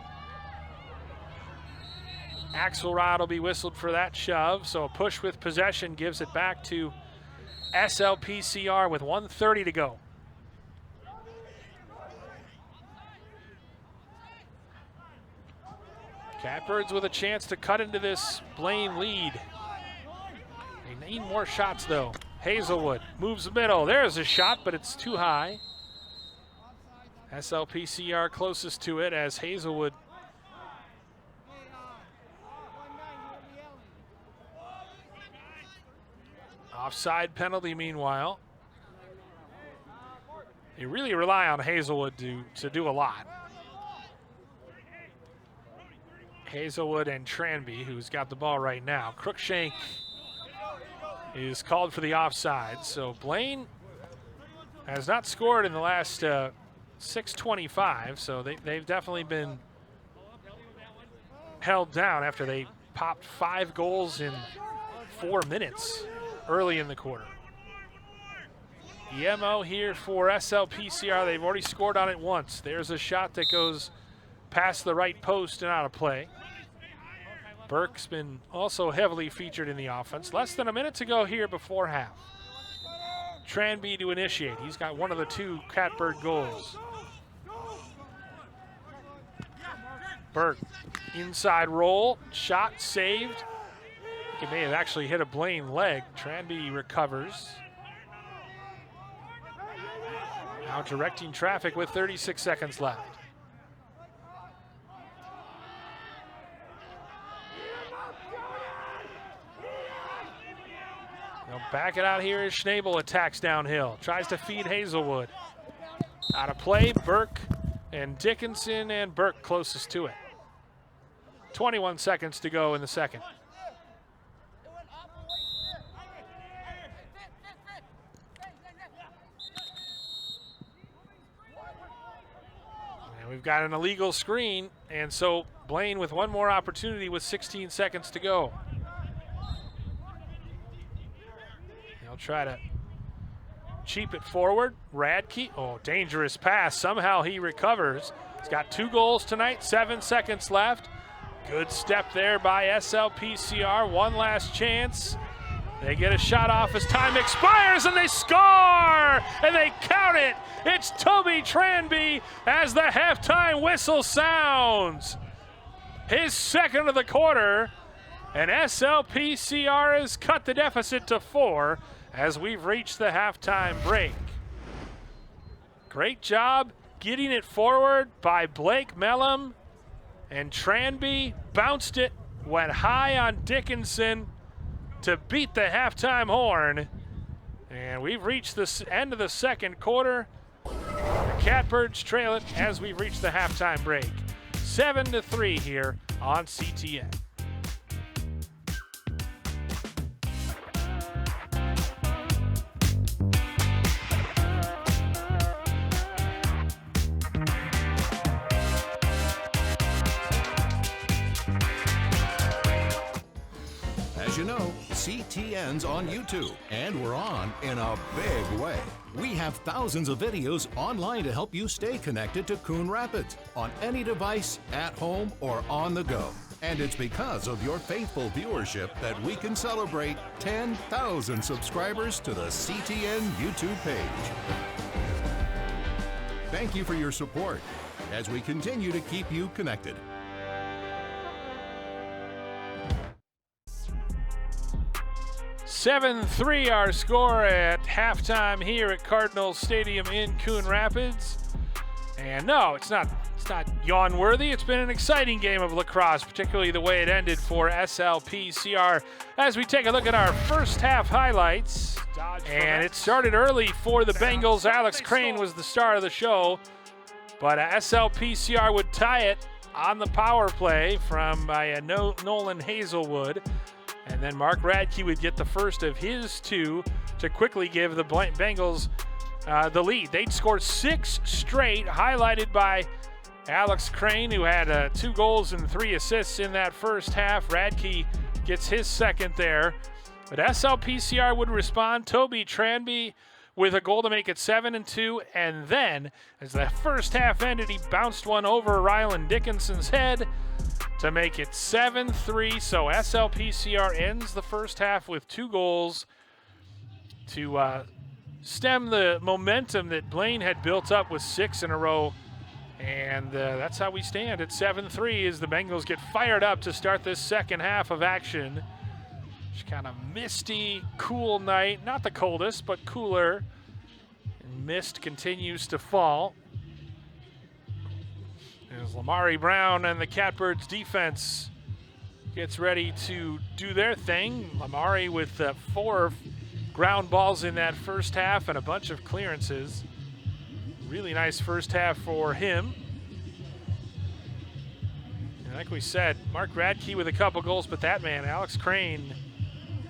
Axelrod will be whistled for that shove, so a push with possession gives it back to SLPCR with 1:30 to go. Catbirds with a chance to cut into this Blaine lead. They need more shots, though. Hazelwood moves the middle. There's a shot, but it's too high. SLPCR closest to it as Hazelwood offside penalty. Meanwhile, they really rely on Hazelwood to do a lot. Hazelwood and Tranby, who's got the ball right now. Crookshank is called for the offside, so Blaine has not scored in the last 6:25, so they've definitely been held down after they popped 5 goals in 4 minutes early in the quarter. EMO here for SLPCR. They've already scored on it once. There's a shot that goes past the right post and out of play. Burke's been also heavily featured in the offense. Less than a minute to go here before half. Tranby to initiate. He's got one of the 2 Catbird goals. Burke Inside roll, shot saved. I think it may have actually hit a Blaine leg. Tranby recovers. Now directing traffic with 36 seconds left. They'll back it out here as Schnabel attacks downhill. Tries to feed Hazelwood. Out of play, Burke and Dickinson, and Burke closest to it. 21 seconds to go in the second. And we've got an illegal screen, and so Blaine with one more opportunity with 16 seconds to go. They'll try to cheap it forward. Radke, oh, dangerous pass. Somehow he recovers. He's got 2 goals tonight, 7 seconds left. Good step there by SLPCR. One last chance. They get a shot off as time expires, and they score! And they count it! It's Toby Tranby as the halftime whistle sounds. His second of the quarter, and SLPCR has cut the deficit to 4 as we've reached the halftime break. Great job getting it forward by Blake Mellum, and Tranby bounced it, went high on Dickinson to beat the halftime horn. And we've reached the end of the second quarter. The Catbirds trail it as we've reached the halftime break. 7-3 here on CTN. As you know, CTN's on YouTube, and we're on in a big way. We have thousands of videos online to help you stay connected to Coon Rapids on any device, at home, or on the go. And it's because of your faithful viewership that we can celebrate 10,000 subscribers to the CTN YouTube page. Thank you for your support as we continue to keep you connected. 7-3 our score at halftime here at Cardinals Stadium in Coon Rapids. And no, it's not yawn worthy. It's been an exciting game of lacrosse, particularly the way it ended for SLPCR. As we take a look at our first half highlights, and it started early for the Bengals. Alex Crane was the star of the show, but SLPCR would tie it on the power play from Nolan Hazelwood. And then Mark Radke would get the first of his 2 to quickly give the Bengals the lead. They'd scored 6 straight, highlighted by Alex Crane, who had 2 goals and 3 assists in that first half. Radke gets his second there. But SLPCR would respond. Toby Tranby with a goal to make it 7-2. And then, as the first half ended, he bounced one over Rylan Dickinson's head to make it 7-3. So SLPCR ends the first half with 2 goals to stem the momentum that Blaine had built up with 6 in a row. And that's how we stand at 7-3 as the Bengals get fired up to start this second half of action. Just kind of misty, cool night. Not the coldest, but cooler. And mist continues to fall. As Lamari Brown and the Catbirds defense gets ready to do their thing. Lamari with 4 ground balls in that first half and a bunch of clearances. Really nice first half for him. And like we said, Mark Radke with a couple goals, but that man, Alex Crane,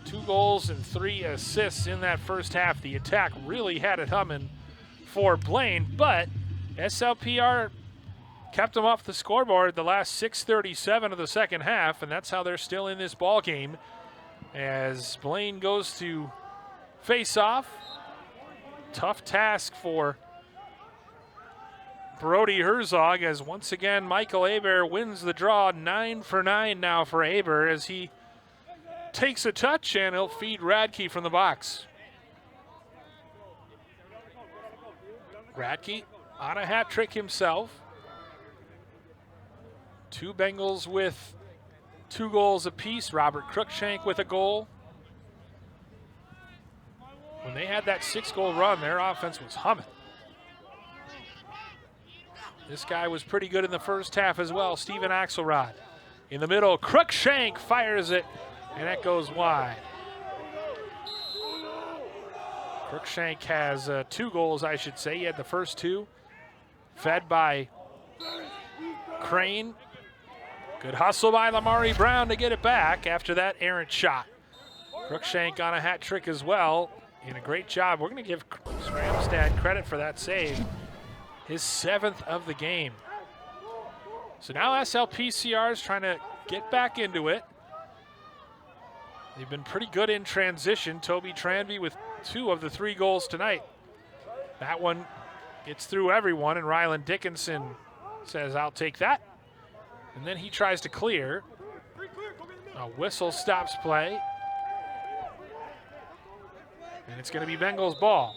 2 goals and 3 assists in that first half. The attack really had it humming for Blaine, but SLPR kept them off the scoreboard the last 6:37 of the second half, and that's how they're still in this ball game as Blaine goes to face off. Tough task for Brody Herzog as once again Michael Aber wins the draw. 9 for 9 now for Aber as he takes a touch, and he'll feed Radke from the box. Radke on a hat trick himself. Two Bengals with 2 goals apiece. Robert Cruikshank with a goal. When they had that 6-goal run, their offense was humming. This guy was pretty good in the first half as well. Steven Axelrod in the middle. Cruikshank fires it, and that goes wide. Cruikshank has 2 goals, I should say. He had the first 2, fed by Crane. Good hustle by Lamari Brown to get it back after that errant shot. Cruikshank on a hat trick as well. And a great job. We're going to give Scramstad credit for that save. His 7th of the game. So now SLPCR is trying to get back into it. They've been pretty good in transition. Toby Tranby with 2 of the 3 goals tonight. That one gets through everyone, and Rylan Dickinson says, I'll take that. And then he tries to clear. A whistle stops play. And it's going to be Bengals ball.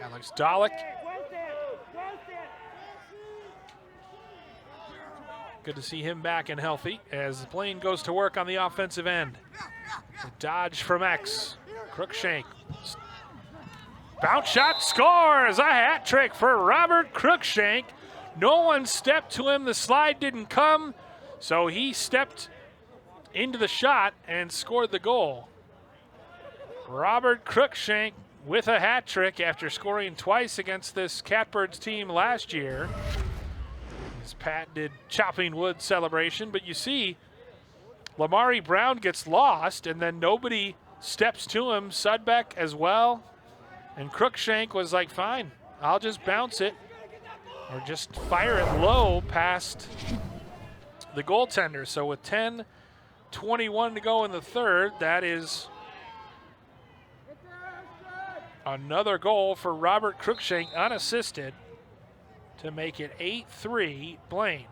Alex Dalek. Good to see him back and healthy as Blaine goes to work on the offensive end. A dodge from X. Cruikshank. Bounce shot, scores! A hat trick for Robert Cruikshank. No one stepped to him. The slide didn't come, so he stepped into the shot and scored the goal. Robert Cruikshank with a hat trick after scoring twice against this Catbirds team last year. His patented chopping wood celebration, but you see Lamari Brown gets lost and then nobody steps to him. Sudbeck as well. And Cruikshank was like, fine, I'll just bounce it or just fire it low past the goaltender. So with 10:21 to go in the third, that is another goal for Robert Cruikshank unassisted to make it 8-3 Blaine.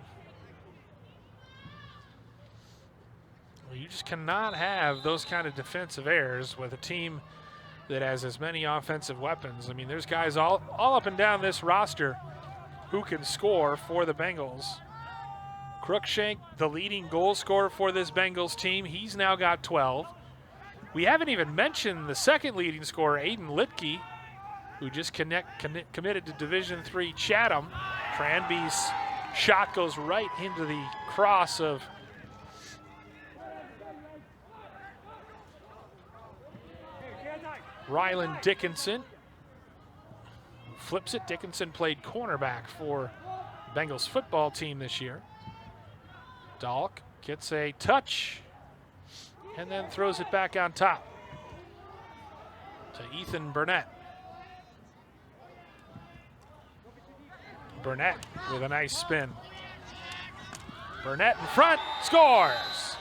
Well, you just cannot have those kind of defensive errors with a team that has as many offensive weapons. I mean, there's guys all up and down this roster who can score for the Bengals. Cruikshank, the leading goal scorer for this Bengals team, he's now got 12. We haven't even mentioned the second leading scorer, Aiden Litke, who just committed to Division III Chatham. Tranby's shot goes right into the cross of Rylan Dickinson. Flips it. Dickinson played cornerback for the Bengals football team this year. Dalk gets a touch and then throws it back on top to Ethan Burnett. Burnett with a nice spin. Burnett in front, scores!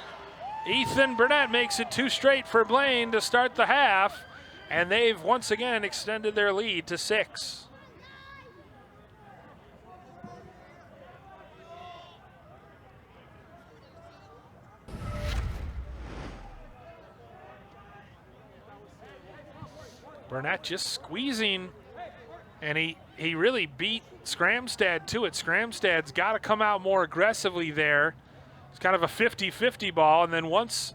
Ethan Burnett makes it 2 straight for Blaine to start the half, and they've once again extended their lead to 6. Burnett just squeezing, and he really beat Scramstad to it. Scramstad's got to come out more aggressively there. It's kind of a 50-50 ball, and then once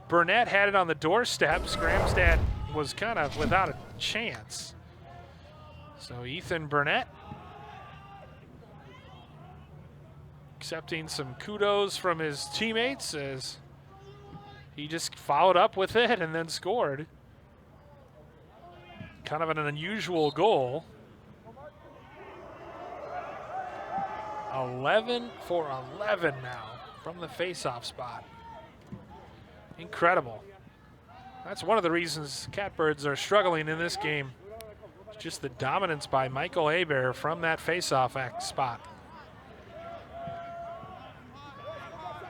Burnett had it on the doorstep, Scramstad was kind of without a chance. So Ethan Burnett accepting some kudos from his teammates as he just followed up with it and then scored. Kind of an unusual goal. 11 for 11 now from the face-off spot. Incredible. That's one of the reasons Catbirds are struggling in this game. It's just the dominance by Michael Hebert from that face-off spot.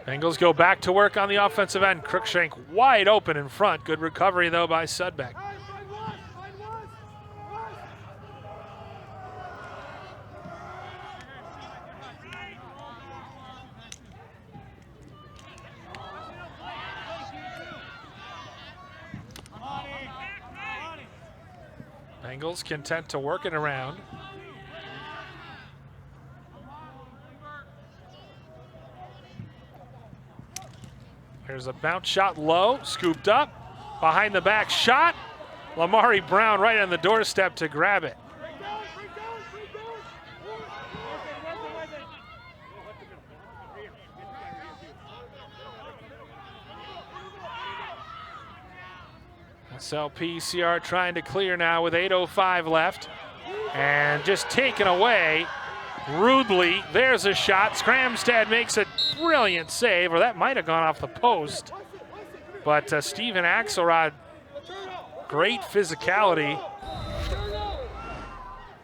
Bengals go back to work on the offensive end. Cruikshank wide open in front. Good recovery, though, by Sudbeck. Bengals content to work it around. There's a bounce shot low, scooped up, behind the back shot. Lamari Brown right on the doorstep to grab it. SLPCR trying to clear now with 8:05 left. And just taken away rudely. There's a shot. Scramstad makes a brilliant save, or that might have gone off the post. But Steven Axelrod, great physicality.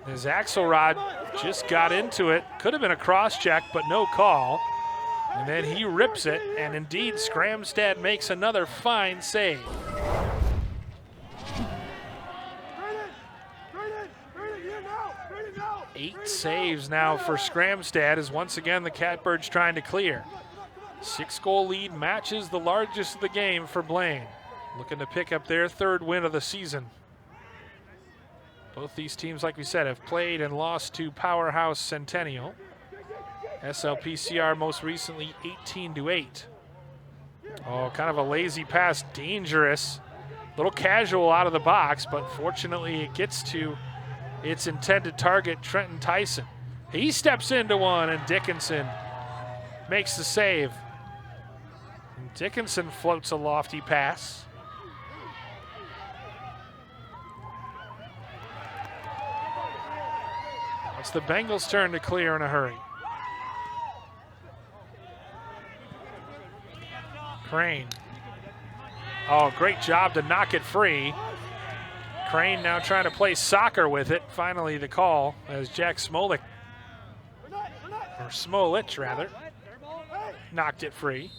As Axelrod just got into it. Could have been a cross check, but no call. And then he rips it, and indeed Scramstad makes another fine save. 8 saves now for Scramstad as once again the Catbirds trying to clear. 6-goal lead matches the largest of the game for Blaine. Looking to pick up their 3rd win of the season. Both these teams, like we said, have played and lost to Powerhouse Centennial. SLPCR most recently 18-8. Oh, kind of a lazy pass, dangerous. Little casual out of the box, but fortunately it gets to its intended target, Trenton Tyson. He steps into one, and Dickinson makes the save. And Dickinson floats a lofty pass. It's the Bengals' turn to clear in a hurry. Crane. Oh, great job to knock it free. Crane now trying to play soccer with it. Finally the call as Jack Smolik, or Smolich rather, knocked it free.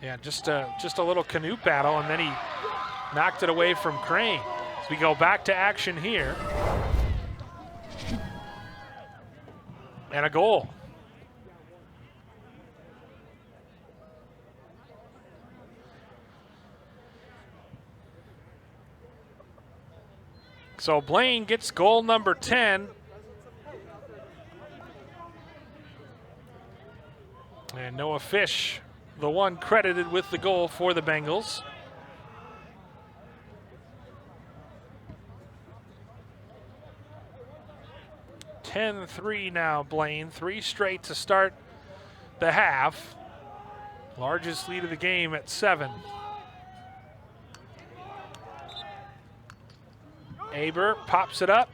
Yeah, just a little canoe battle, and then he knocked it away from Crane. As we go back to action here. And a goal. So Blaine gets goal number 10. And Noah Fish, the one credited with the goal for the Bengals. (10-3) now, Blaine. 3 straight to start the half. Largest lead of the game at 7. Aber pops it up.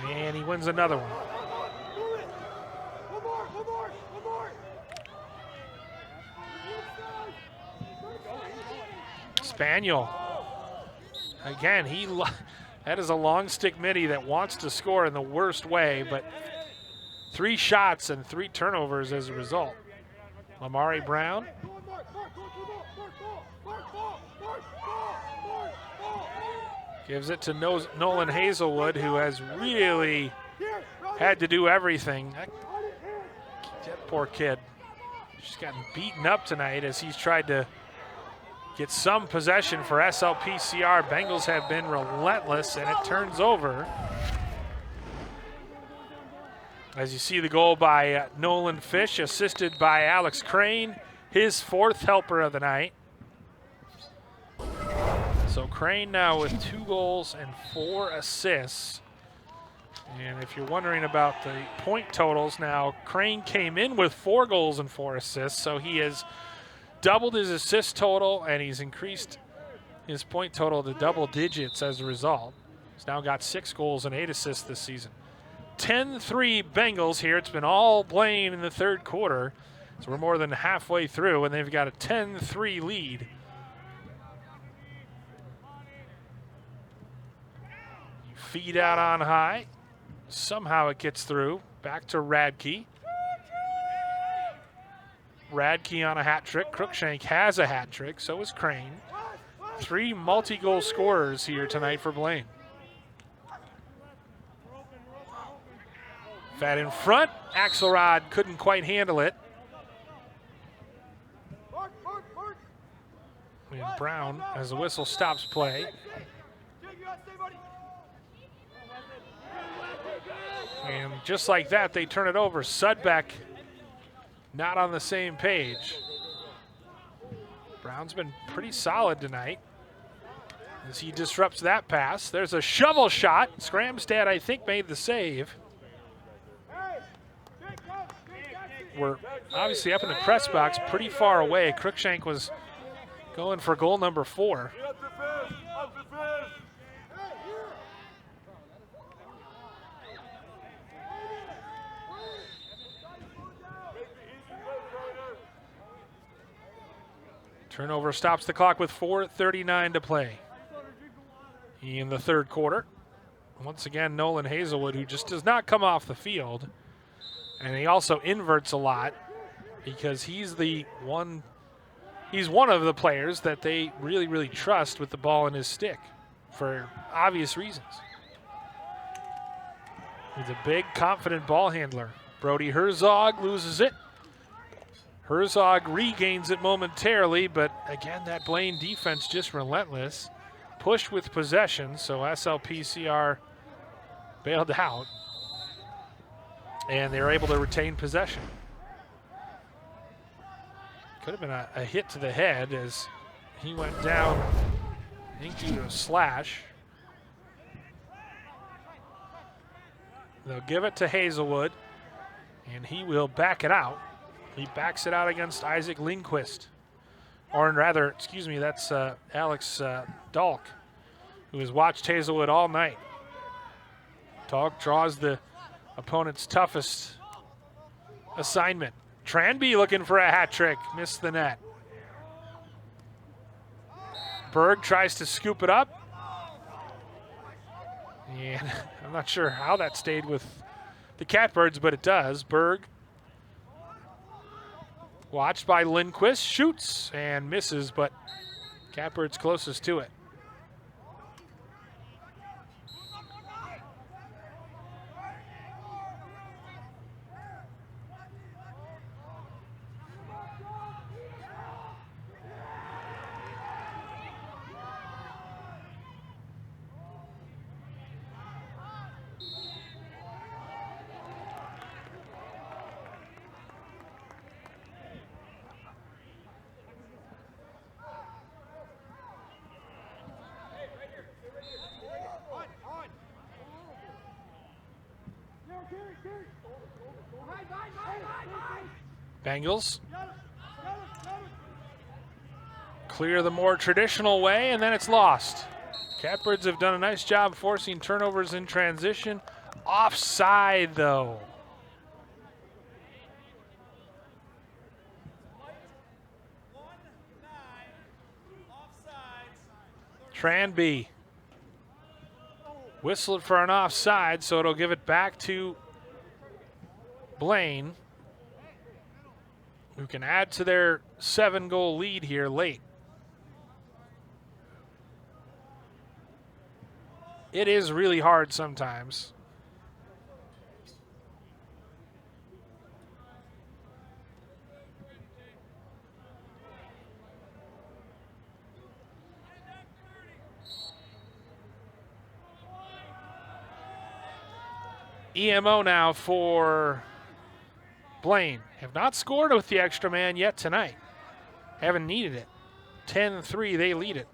And he wins another one. Spaniel. Again, that is a long stick midi that wants to score in the worst way, but 3 shots and 3 turnovers as a result. Lamari Brown. Gives it to Nolan Hazelwood, who has really had to do everything. That poor kid. She's gotten beaten up tonight as he's tried to get some possession for SLPCR. Bengals have been relentless, and it turns over. As you see the goal by Nolan Fish, assisted by Alex Crane, his 4th helper of the night. So Crane now with 2 goals and 4 assists. And if you're wondering about the point totals now, Crane came in with 4 goals and 4 assists, so he has doubled his assist total, and he's increased his point total to double digits as a result. He's now got 6 goals and 8 assists this season. 10-3 Bengals here. It's been all Blaine in the 3rd quarter. So we're more than halfway through, and they've got a 10-3 lead. Feed out on high. Somehow it gets through. Back to Radke. Radke on a hat trick. Cruikshank has a hat trick. So is Crane. 3 multi-goal scorers here tonight for Blaine. Fat in front. Axelrod couldn't quite handle it. And Brown, as the whistle stops play. And just like that, they turn it over. Sudbeck not on the same page. Brown's been pretty solid tonight as he disrupts that pass. There's a shovel shot. Scramstad, I think, made the save. We're obviously up in the press box pretty far away. Cruikshank was going for goal number 4. Turnover stops the clock with 4:39 to play in the third quarter. Once again, Nolan Hazelwood, who just does not come off the field. And he also inverts a lot because he's one of the players that they really, really trust with the ball in his stick for obvious reasons. He's a big, confident ball handler. Brody Herzog loses it. Herzog regains it momentarily, but again, that Blaine defense just relentless. Push with possession, so SLPCR bailed out. And they're able to retain possession. Could have been a hit to the head as he went down, I think, due to a slash. They'll give it to Hazelwood, and he will back it out. He backs it out against Isaac Lindquist. Or rather, excuse me, that's Alex Dahlk, who has watched Hazelwood all night. Dahlk draws the opponent's toughest assignment. Tranby looking for a hat trick, missed the net. Berg tries to scoop it up. And I'm not sure how that stayed with the Catbirds, but it does. Berg, watched by Lindquist, shoots and misses, but Catbirds closest to it. Bengals clear the more traditional way, and then it's lost. Catbirds have done a nice job forcing turnovers in transition. Offside, though. Tranby whistled for an offside, so it'll give it back to Blaine, who can add to their 7-goal lead here late. It is really hard sometimes. EMO now for Blaine. Have not scored with the extra man yet tonight. Haven't needed it. 10-3, they lead it.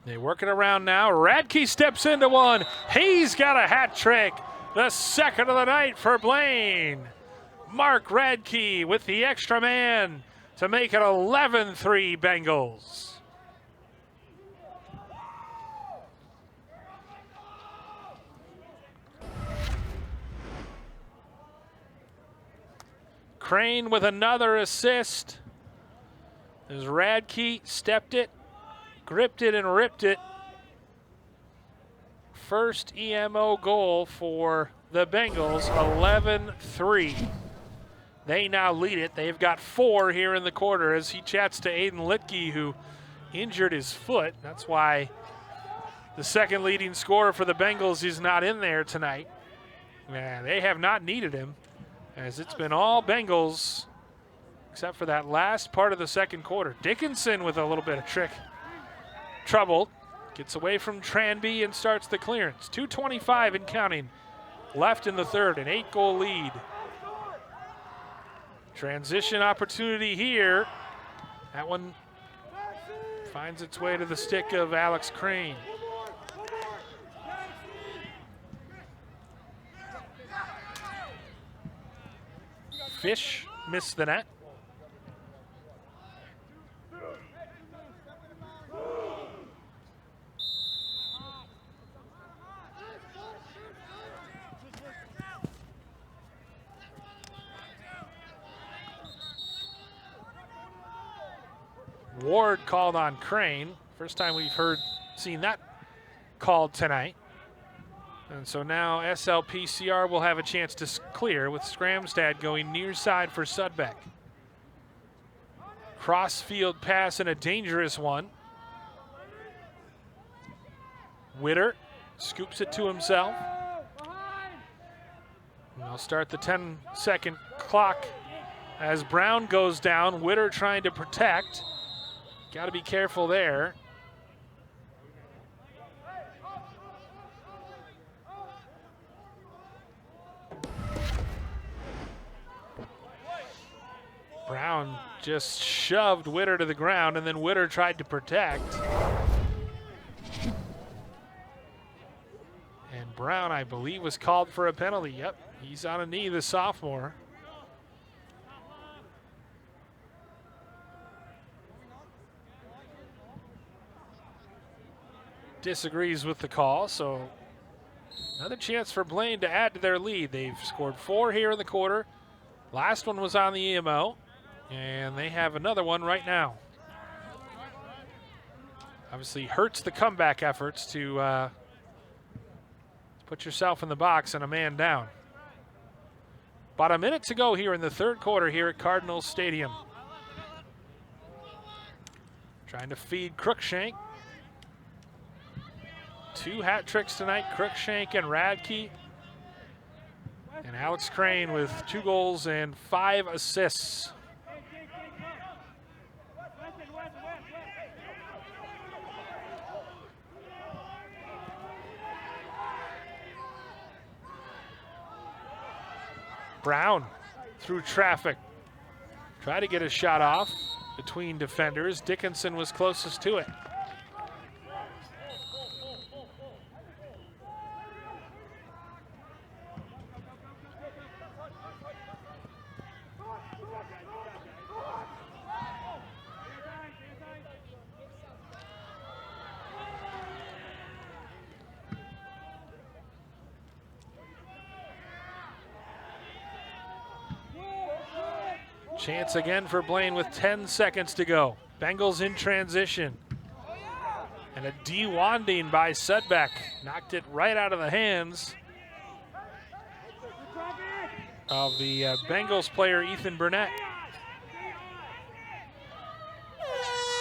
They work it around now. Radke steps into one. He's got a hat trick. The second of the night for Blaine. Mark Radke with the extra man to make it 11-3 Bengals. Crane with another assist. As Radke stepped it, gripped it, and ripped it. First EMO goal for the Bengals, 11-3. They now lead it. They've got 4 here in the quarter as he chats to Aiden Litke, who injured his foot. That's why the second leading scorer for the Bengals is not in there tonight. Yeah, they have not needed him, as it's been all Bengals except for that last part of the second quarter. Dickinson with a little bit of trouble. Gets away from Tranby and starts the clearance. 2:25 and counting left in the third, an 8-goal lead. Transition opportunity here. That one finds its way to the stick of Alex Crane. Fish missed the net. Ward called on Crane. First time we've seen that called tonight. And so now SLPCR will have a chance to clear with Scramstad going near side for Sudbeck. Cross-field pass and a dangerous one. Witter scoops it to himself. And they'll start the 10-second clock as Brown goes down. Witter trying to protect. Got to be careful there. Brown just shoved Witter to the ground, and then Witter tried to protect. And Brown, I believe, was called for a penalty. Yep, he's on a knee, the sophomore. Disagrees with the call, so another chance for Blaine to add to their lead. They've scored 4 here in the quarter. Last one was on the EMO, and they have another one right now. Obviously hurts the comeback efforts to put yourself in the box and a man down. About a minute to go here in the third quarter here at Cardinals Stadium. Trying to feed Crookshank. 2 hat tricks tonight, Crookshank and Radke. And Alex Crane with 2 goals and 5 assists. Brown through traffic. Try to get a shot off between defenders. Dickinson was closest to it. Chance again for Blaine with 10 seconds to go. Bengals in transition. And a de-wanding by Sudbeck. Knocked it right out of the hands of the Bengals player, Ethan Burnett.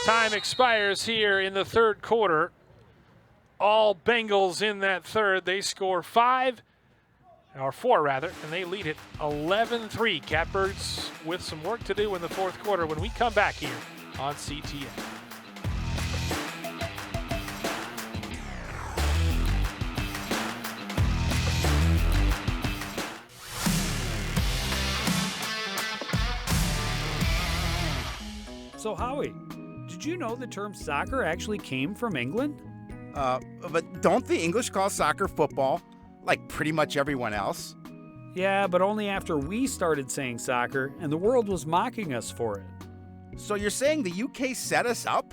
Time expires here in the third quarter. All Bengals in that third. They score 5. Or 4 rather, and they lead it 11-3. Catbirds with some work to do in the fourth quarter when we come back here on CTN. So Howie, did you know the term soccer actually came from England? But don't the English call soccer football? Like pretty much everyone else? Yeah, but only after we started saying soccer and the world was mocking us for it. So you're saying the UK set us up?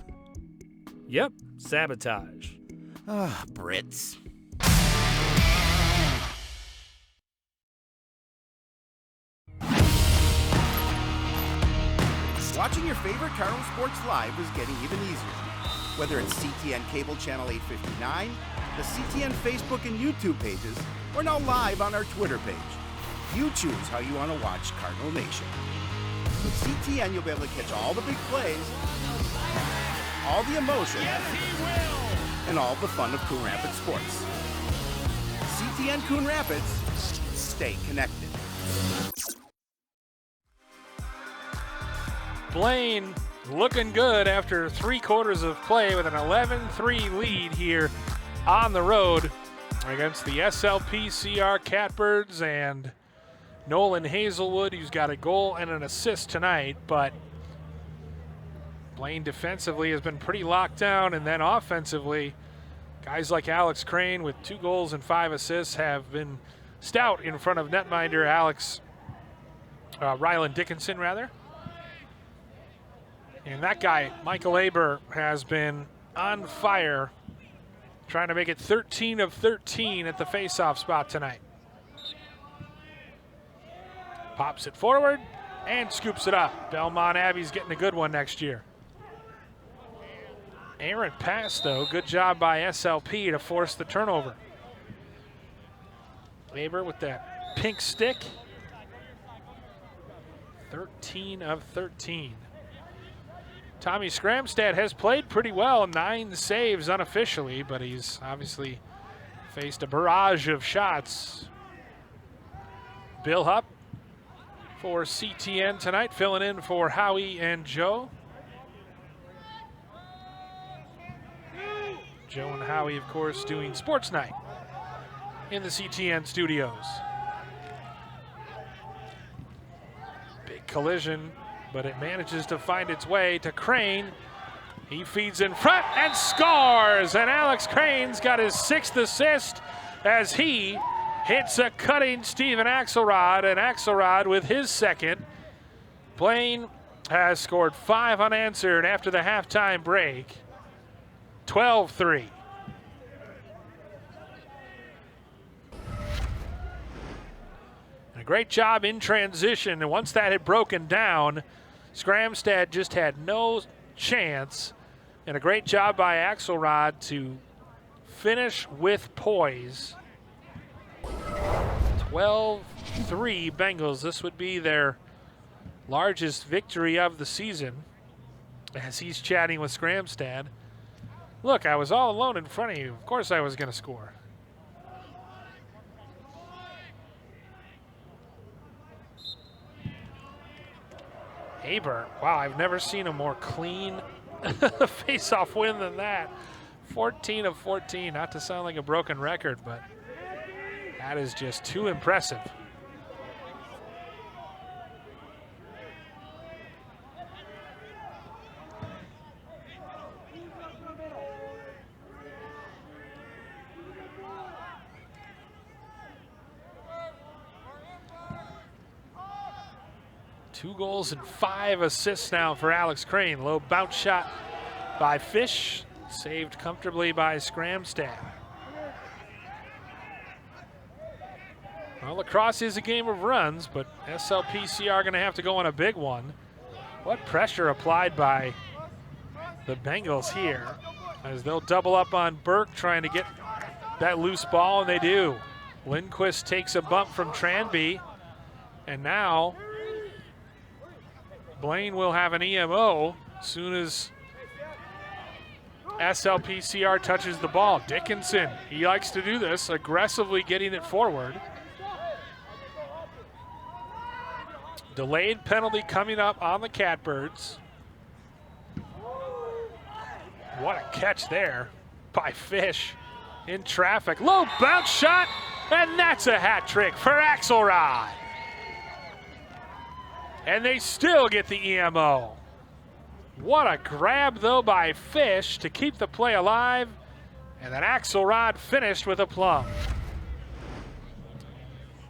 Yep, sabotage. Brits. Watching your favorite Cardinal sports live is getting even easier. Whether it's CTN Cable Channel 859, the CTN Facebook and YouTube pages, or now live on our Twitter page. You choose how you want to watch Cardinal Nation. With CTN, you'll be able to catch all the big plays, all the emotion, and all the fun of Coon Rapids sports. CTN Coon Rapids, stay connected. Blaine looking good after 3 quarters of play with an 11-3 lead here on the road against the SLPCR Catbirds and Nolan Hazelwood, who's got a goal and an assist tonight. But Blaine defensively has been pretty locked down, and then offensively, guys like Alex Crane with 2 goals and 5 assists have been stout in front of netminder Rylan Dickinson, rather. And that guy, Michael Aber, has been on fire, trying to make it 13 of 13 at the faceoff spot tonight. Pops it forward and scoops it up. Belmont Abbey's getting a good one next year. Errant pass, though. Good job by SLP to force the turnover. Aber with that pink stick. 13 of 13. Tommy Scramstad has played pretty well, 9 saves unofficially, but he's obviously faced a barrage of shots. Bill Hupp for CTN tonight, filling in for Howie and Joe. Joe and Howie, of course, doing Sports Night in the CTN studios. Big collision, but it manages to find its way to Crane. He feeds in front and scores, and Alex Crane's got his 6th assist as he hits a cutting Steven Axelrod, and Axelrod with his 2nd. Blaine has scored 5 unanswered after the halftime break. 12-3. A great job in transition, and once that had broken down, Scramstad just had no chance, and a great job by Axelrod to finish with poise. 12-3 Bengals. This would be their largest victory of the season, as he's chatting with Scramstad. Look, I was all alone in front of you. Of course I was going to score. Aber, wow, I've never seen a more clean face-off win than that. 14 of 14, not to sound like a broken record, but that is just too impressive. Two goals and 5 assists now for Alex Crane. Low bounce shot by Fish, saved comfortably by Scramstad. Well, lacrosse is a game of runs, but SLPCR are going to have to go on a big one. What pressure applied by the Bengals here, as they'll double up on Burke trying to get that loose ball, and they do. Lindquist takes a bump from Tranby, and now Blaine will have an EMO as soon as SLPCR touches the ball. Dickinson, he likes to do this, aggressively getting it forward. Delayed penalty coming up on the Catbirds. What a catch there by Fish in traffic. Low bounce shot, and that's a hat trick for Axelrod. And they still get the EMO. What a grab, though, by Fish to keep the play alive. And then Axelrod finished with a plum.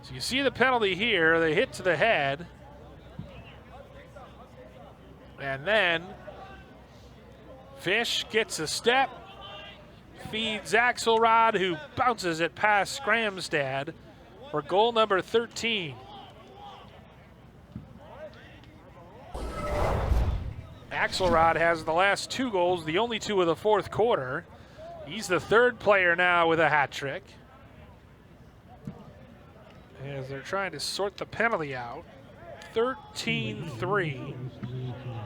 So you see the penalty here. They hit to the head. And then Fish gets a step, feeds Axelrod, who bounces it past Scramstad for goal number 13. Axelrod has the last 2 goals, the only 2 of the 4th quarter. He's the 3rd player now with a hat trick, as they're trying to sort the penalty out. 13-3.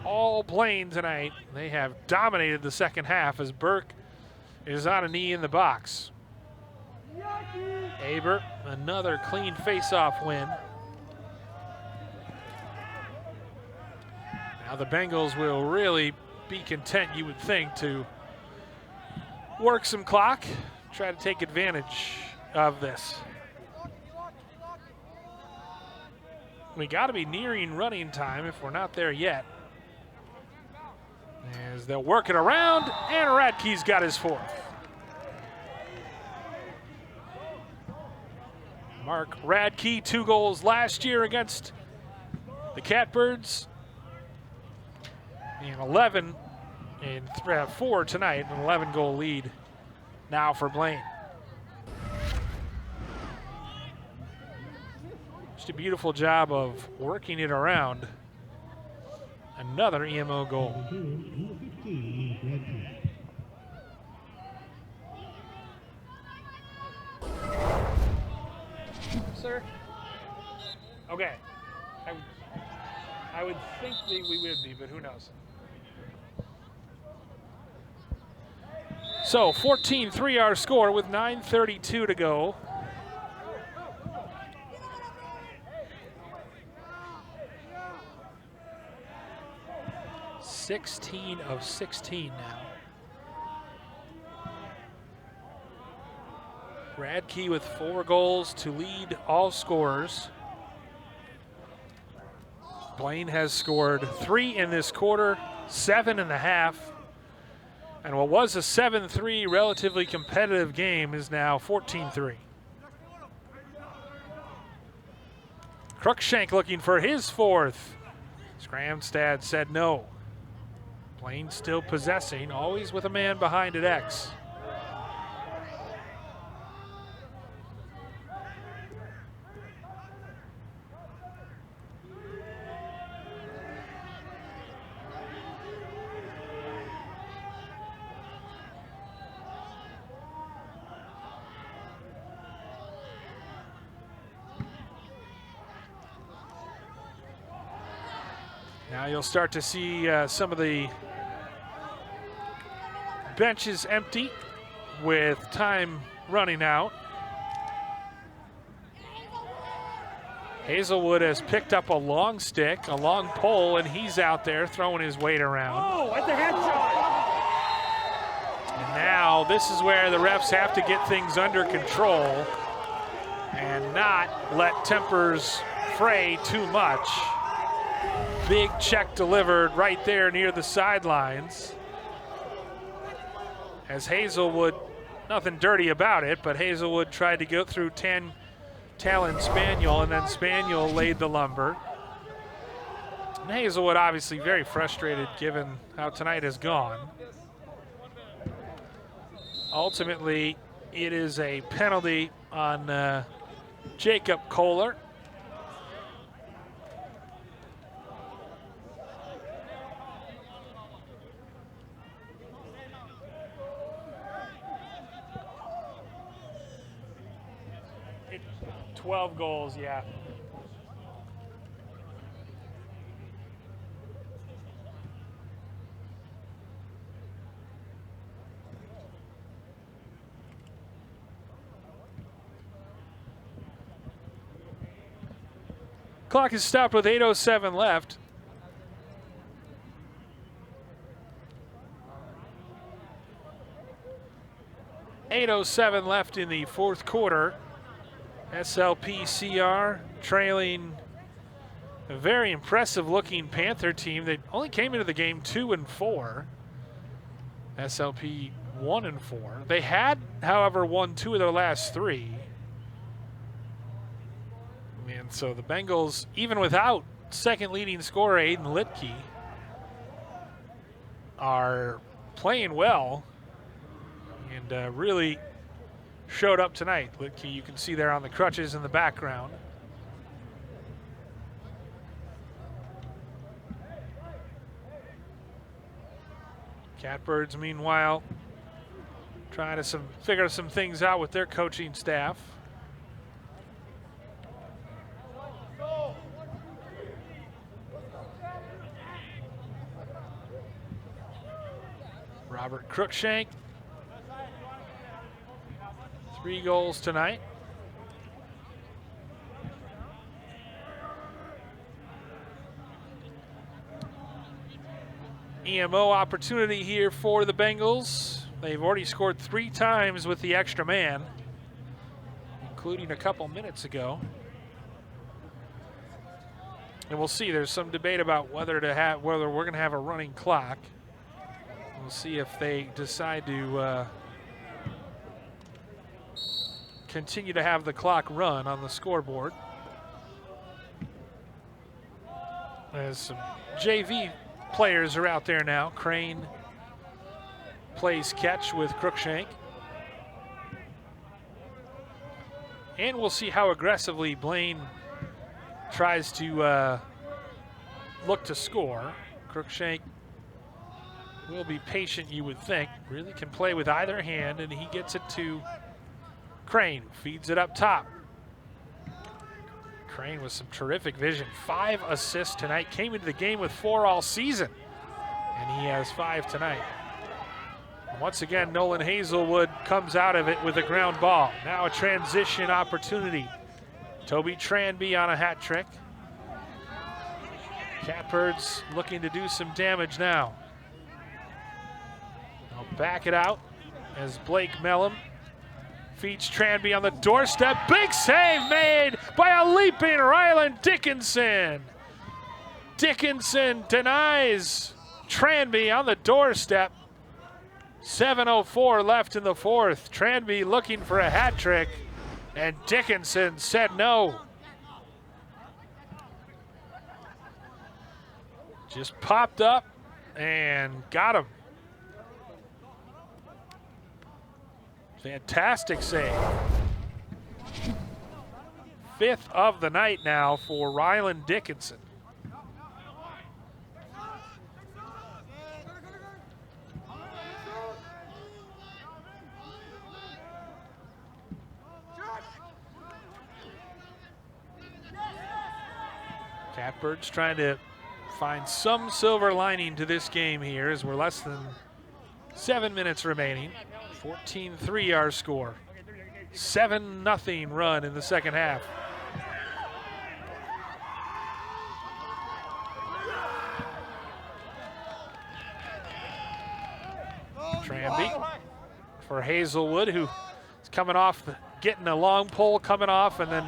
All Blaine tonight. They have dominated the second half as Burke is on a knee in the box. Aber, another clean face-off win. Now the Bengals will really be content, you would think, to work some clock, try to take advantage of this. We got to be nearing running time if we're not there yet. As they'll work it around, and Radke's got his fourth. Mark Radke, 2 goals last year against the Catbirds. And 11 and 4 tonight, an 11-goal lead now for Blaine. Just a beautiful job of working it around. Another EMO goal. Sir? Okay. I would think that we would be, but who knows? So 14-3 our score with 9:32 to go. (16 of 16 now. Radke with 4 goals to lead all scorers. Blaine has scored 3 in this quarter, 7 in the half. And what was a 7-3 relatively competitive game is now 14-3. Cruikshank looking for his fourth. Scramstad said no. Blaine still possessing, always with a man behind at X. Now you'll start to see some of the benches empty with time running out. Hazelwood has picked up a long stick, a long pole, and he's out there throwing his weight around. Oh, it's a headshot! And now this is where the refs have to get things under control and not let tempers fray too much. Big check delivered right there near the sidelines. As Hazelwood, nothing dirty about it, but Hazelwood tried to go through Talon Spaniel, and then Spaniel laid the lumber. And Hazelwood obviously very frustrated given how tonight has gone. Ultimately, it is a penalty on Jacob Kohler. It, 12 goals, yeah. Clock is stopped with 8:07 left. .807 left in the fourth quarter. SLPCR trailing a very impressive looking Panther team that only came into the game 2-4. SLP 1-4. They had, however, won 2 of their last 3. And so the Bengals, even without second leading scorer Aiden Litke, are playing well and really showed up tonight. Litke, you can see there on the crutches in the background. Catbirds, meanwhile, trying to figure some things out with their coaching staff. Robert Cruikshank, 3 goals tonight. EMO opportunity here for the Bengals. They've already scored 3 times with the extra man, including a couple minutes ago. And we'll see. There's some debate about whether we're going to have a running clock. We'll see if they decide to continue to have the clock run on the scoreboard. As some JV players are out there now. Crane plays catch with Crookshank. And we'll see how aggressively Blaine tries to look to score. Crookshank will be patient, you would think. Really can play with either hand, and he gets it to Crane. Feeds it up top. Crane with some terrific vision. 5 assists tonight. Came into the game with 4 all season, and he has 5 tonight. Once again, Nolan Hazelwood comes out of it with a ground ball. Now a transition opportunity. Toby Tranby on a hat trick. Catbirds looking to do some damage now. They'll back it out as Blake Mellum feeds Tranby on the doorstep. Big save made by a leaping Rylan Dickinson. Dickinson denies Tranby on the doorstep. 7:04 left in the 4th. Tranby looking for a hat trick, and Dickinson said no. Just popped up and got him. Fantastic save. 5th of the night now for Rylan Dickinson. Catbirds trying to find some silver lining to this game here as we're less than 7 minutes remaining. 14-3 our score. 7-0 run in the second half. Tranby for Hazelwood, who is coming off, getting a long pole coming off and then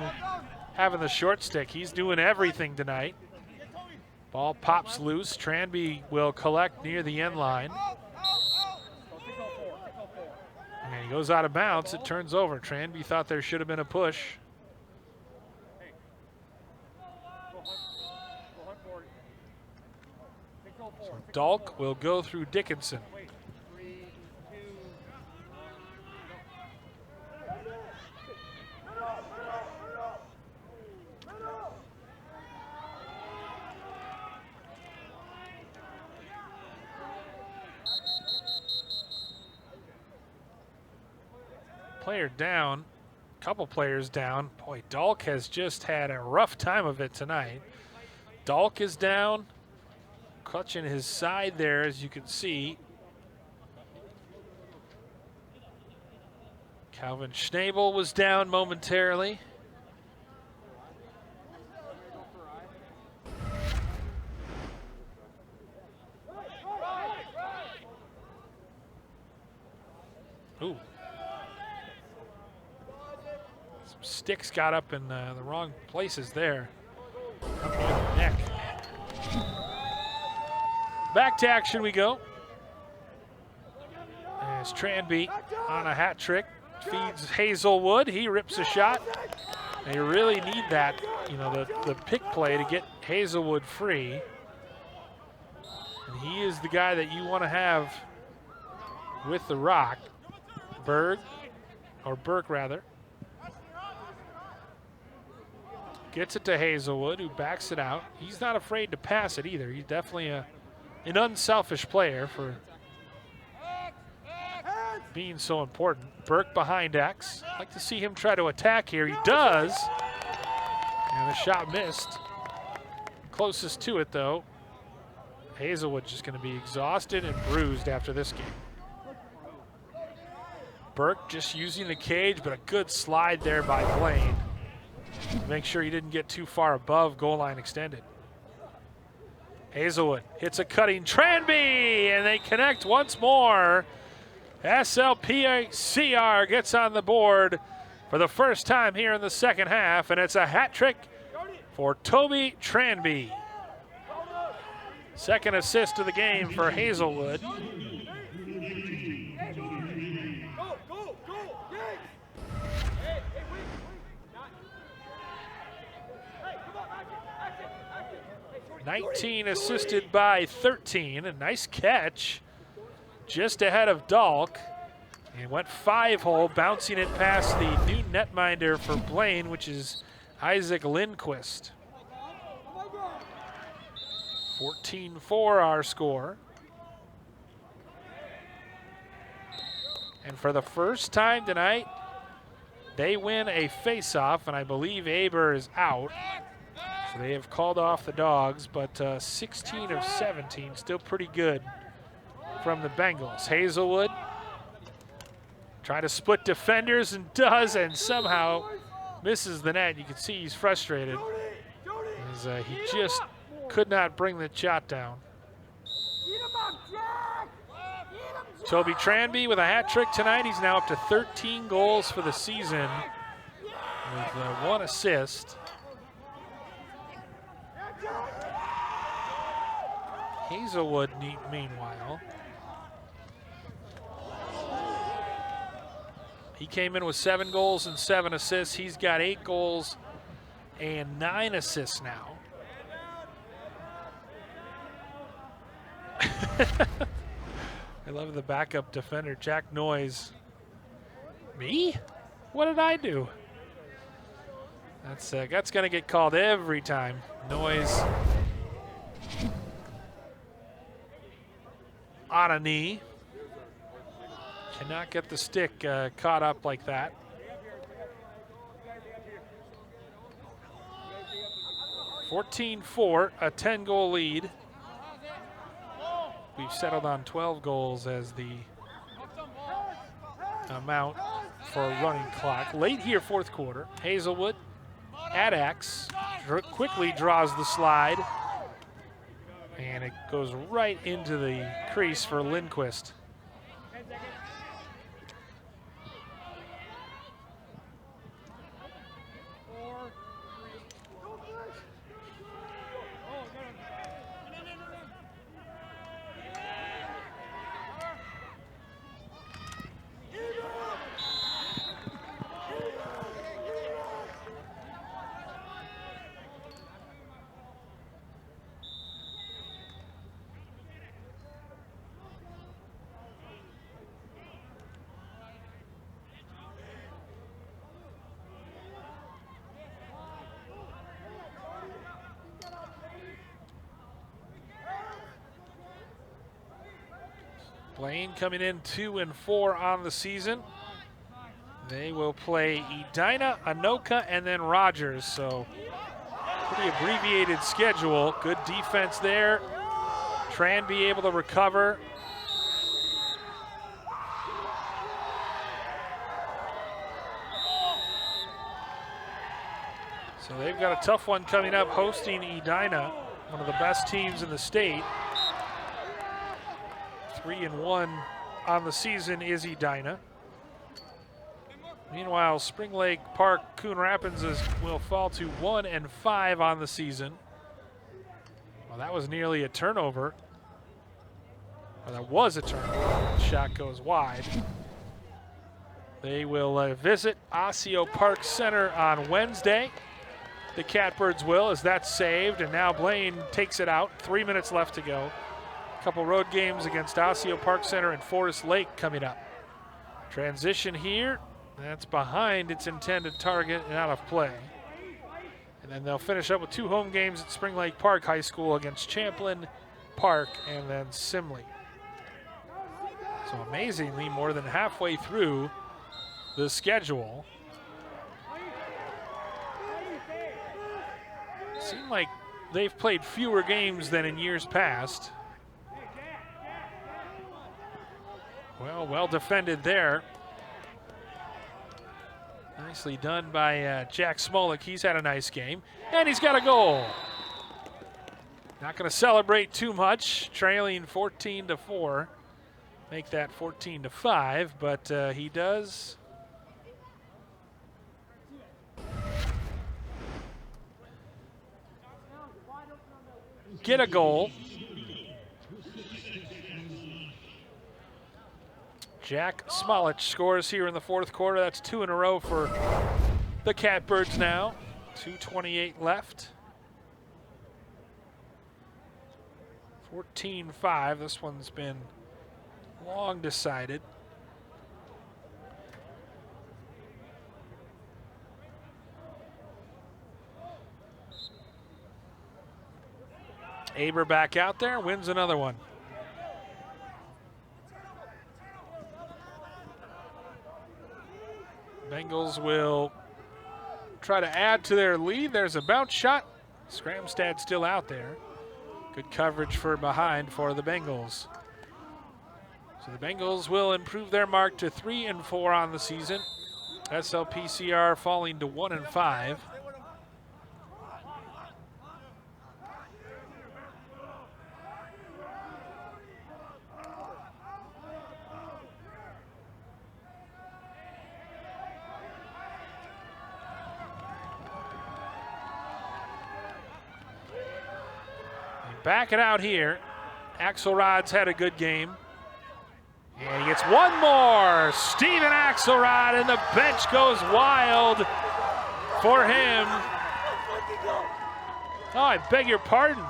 having the short stick. He's doing everything tonight. Ball pops loose. Tranby will collect near the end line. And he goes out of bounds. It turns over. Tranby thought there should have been a push. So Dalk will go through Dickinson. Player down, couple players down. Boy, Dalk has just had a rough time of it tonight. Dalk is down, clutching his side there, as you can see. Calvin Schnabel was down momentarily. Ooh. Sticks got up in the wrong places there. Up near the neck. Back to action we go. As Tranby on a hat trick feeds Hazelwood. He rips a shot. They really need that, you know, the pick play to get Hazelwood free. And he is the guy that you want to have with the rock. Burke rather. Gets it to Hazelwood, who backs it out. He's not afraid to pass it either. He's definitely an unselfish player for being so important. Burke behind X. I'd like to see him try to attack here. He does. And the shot missed. Closest to it, though. Hazelwood's just going to be exhausted and bruised after this game. Burke just using the cage, but a good slide there by Blaine. Make sure he didn't get too far above goal line extended. Hazelwood hits a cutting Tranby, and they connect once more. SLPCR gets on the board for the first time here in the second half, and it's a hat trick for Toby Tranby. Second assist of the game for Hazelwood. Go! 19 assisted by 13. A nice catch just ahead of Dalk. And went 5-hole, bouncing it past the new netminder for Blaine, which is Isaac Lindquist. 14-4 our score. And for the first time tonight, they win a face-off, and I believe Aber is out. So they have called off the Dogs, but 16 of 17, still pretty good from the Bengals. Hazelwood trying to split defenders and does, and somehow misses the net. You can see he's frustrated as he just could not bring the shot down. Toby Tranby with a hat trick tonight. He's now up to 13 goals for the season with 1 assist. Hazelwood, meanwhile, he came in with 7 goals and 7 assists. He's got 8 goals and 9 assists now. I love the backup defender, Jack Noyes. Me? What did I do? That's going to get called every time. Noyes on a knee. Cannot get the stick caught up like that. (14-4), a 10-goal lead. We've settled on 12 goals as the amount for a running clock. Late here, fourth quarter. Hazelwood at X quickly draws the slide, and it goes right into the crease for Lindquist. Blaine coming in 2-4 on the season. They will play Edina, Anoka, and then Rogers. So pretty abbreviated schedule. Good defense there. Tranby able to recover. So they've got a tough one coming up, hosting Edina, one of the best teams in the state. 3-1 on the season is Edina. Meanwhile, Spring Lake Park Coon Rapids will fall to 1-5 on the season. Well, that was nearly a turnover. Well, that was a turnover. The shot goes wide. They will visit Osseo Park Center on Wednesday. The Catbirds will, as that's saved, and now Blaine takes it out. 3 minutes left to go. Couple road games against Osseo Park Center and Forest Lake coming up. Transition here. That's behind its intended target and out of play. And then they'll finish up with 2 home games at Spring Lake Park High School against Champlin, Park, and then Simley. So amazingly, more than halfway through the schedule. Seemed like they've played fewer games than in years past. Well defended there. Nicely done by Jack Smolik. He's had a nice game, and he's got a goal. Not going to celebrate too much, trailing 14-4. Make that 14-5, but he does get a goal. Jack Smolich scores here in the fourth quarter. That's 2 in a row for the Catbirds now. 2:28 left. 14-5. This one's been long decided. Aber back out there, wins another one. Bengals will try to add to their lead. There's a bounce shot. Scramstad still out there. Good coverage for behind for the Bengals. So the Bengals will improve their mark to 3-4 on the season. SLPCR falling to 1-5. Back it out here. Axelrod's had a good game. And he gets one more. Steven Axelrod, and the bench goes wild for him. Oh, I beg your pardon.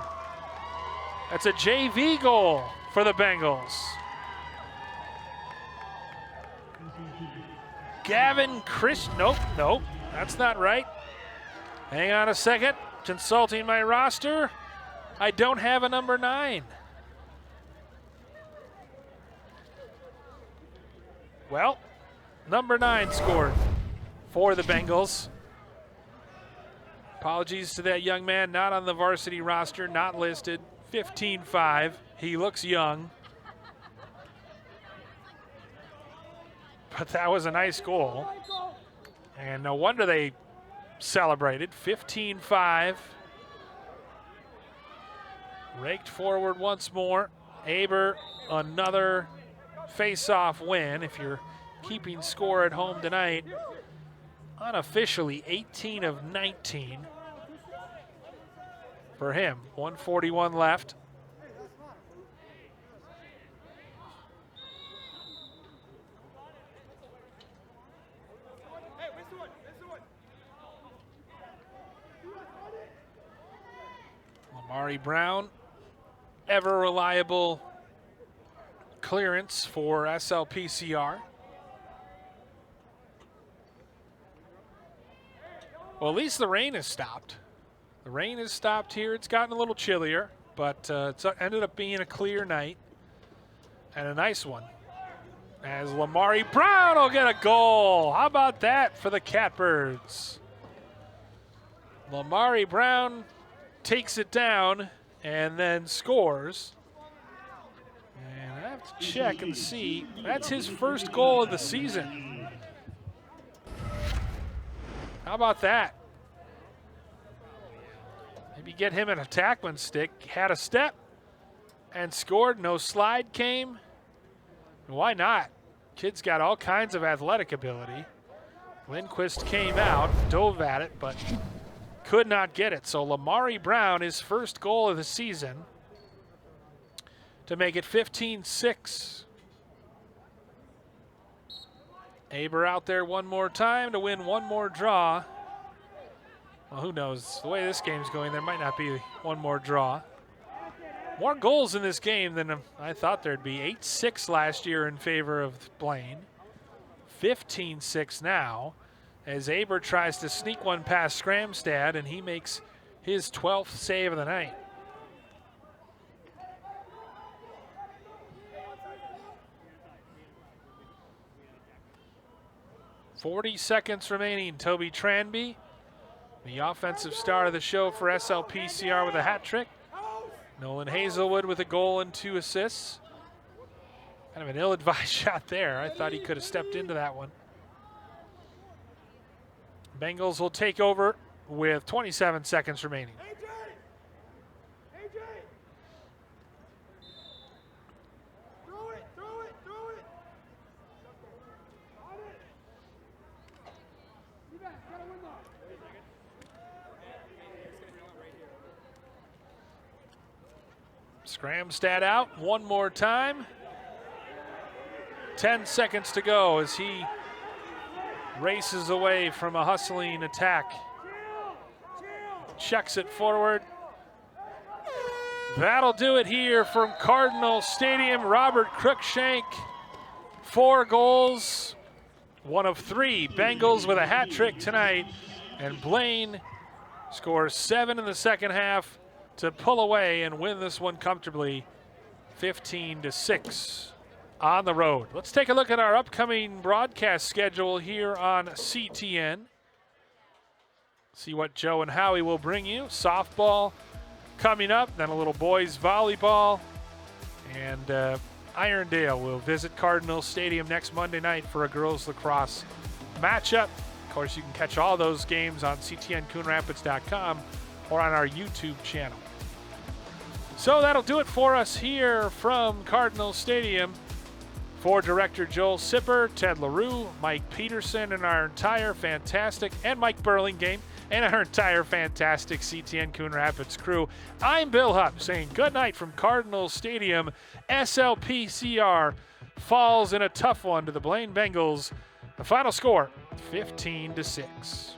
That's a JV goal for the Bengals. Gavin Chris, nope, that's not right. Hang on a second, consulting my roster. I don't have a number 9. Well, number 9 scored for the Bengals. Apologies to that young man, not on the varsity roster, not listed. 15-5. He looks young. But that was a nice goal. And no wonder they celebrated. 15-5. Raked forward once more. Aber, another face-off win. If you're keeping score at home tonight, unofficially 18 of 19 for him. 1:41 left. Lamari Brown, ever reliable clearance for SLPCR. Well, at least the rain has stopped. The rain has stopped here. It's gotten a little chillier, but it's ended up being a clear night and a nice one. As Lamari Brown will get a goal. How about that for the Catbirds? Lamari Brown takes it down and then scores. And I have to check and see. That's his first goal of the season. How about that? Maybe get him an attackman stick. Had a step and scored. No slide came. Why not? Kid's got all kinds of athletic ability. Lindquist came out, dove at it, but could not get it. So Lamari Brown, his first goal of the season to make it 15-6. Aber out there one more time to win one more draw. Well, who knows? The way this game's going, there might not be one more draw. More goals in this game than I thought there'd be. 8-6 last year in favor of Blaine. 15-6 now, as Aber tries to sneak one past Scramstad, and he makes his 12th save of the night. .40 seconds remaining. Toby Tranby, the offensive star of the show for SLPCR with a hat trick. Nolan Hazelwood with a goal and 2 assists. Kind of an ill-advised shot there. I thought he could have stepped into that one. Bengals will take over with 27 seconds remaining. Scramstad out one more time. 10 seconds to go as he races away from a hustling attack. Checks it forward. That'll do it here from Cardinal Stadium. Robert Cruikshank, 4 goals, 1 of 3. Bengals with a hat trick tonight. And Blaine scores 7 in the second half to pull away and win this one comfortably, 15-6 on the road. Let's take a look at our upcoming broadcast schedule here on CTN. See what Joe and Howie will bring you. Softball coming up, then a little boys volleyball, and Irondale will visit Cardinal Stadium next Monday night for a girls lacrosse matchup. Of course, you can catch all those games on ctncoonrapids.com or on our YouTube channel. So that'll do it for us here from Cardinal Stadium. For Director Joel Sipper, Ted LaRue, Mike Peterson, and our entire fantastic, and Mike Burlingame, and our entire fantastic CTN Coon Rapids crew, I'm Bill Hupp saying good night from Cardinal Stadium. SLPCR falls in a tough one to the Blaine Bengals. The final score, 15-6.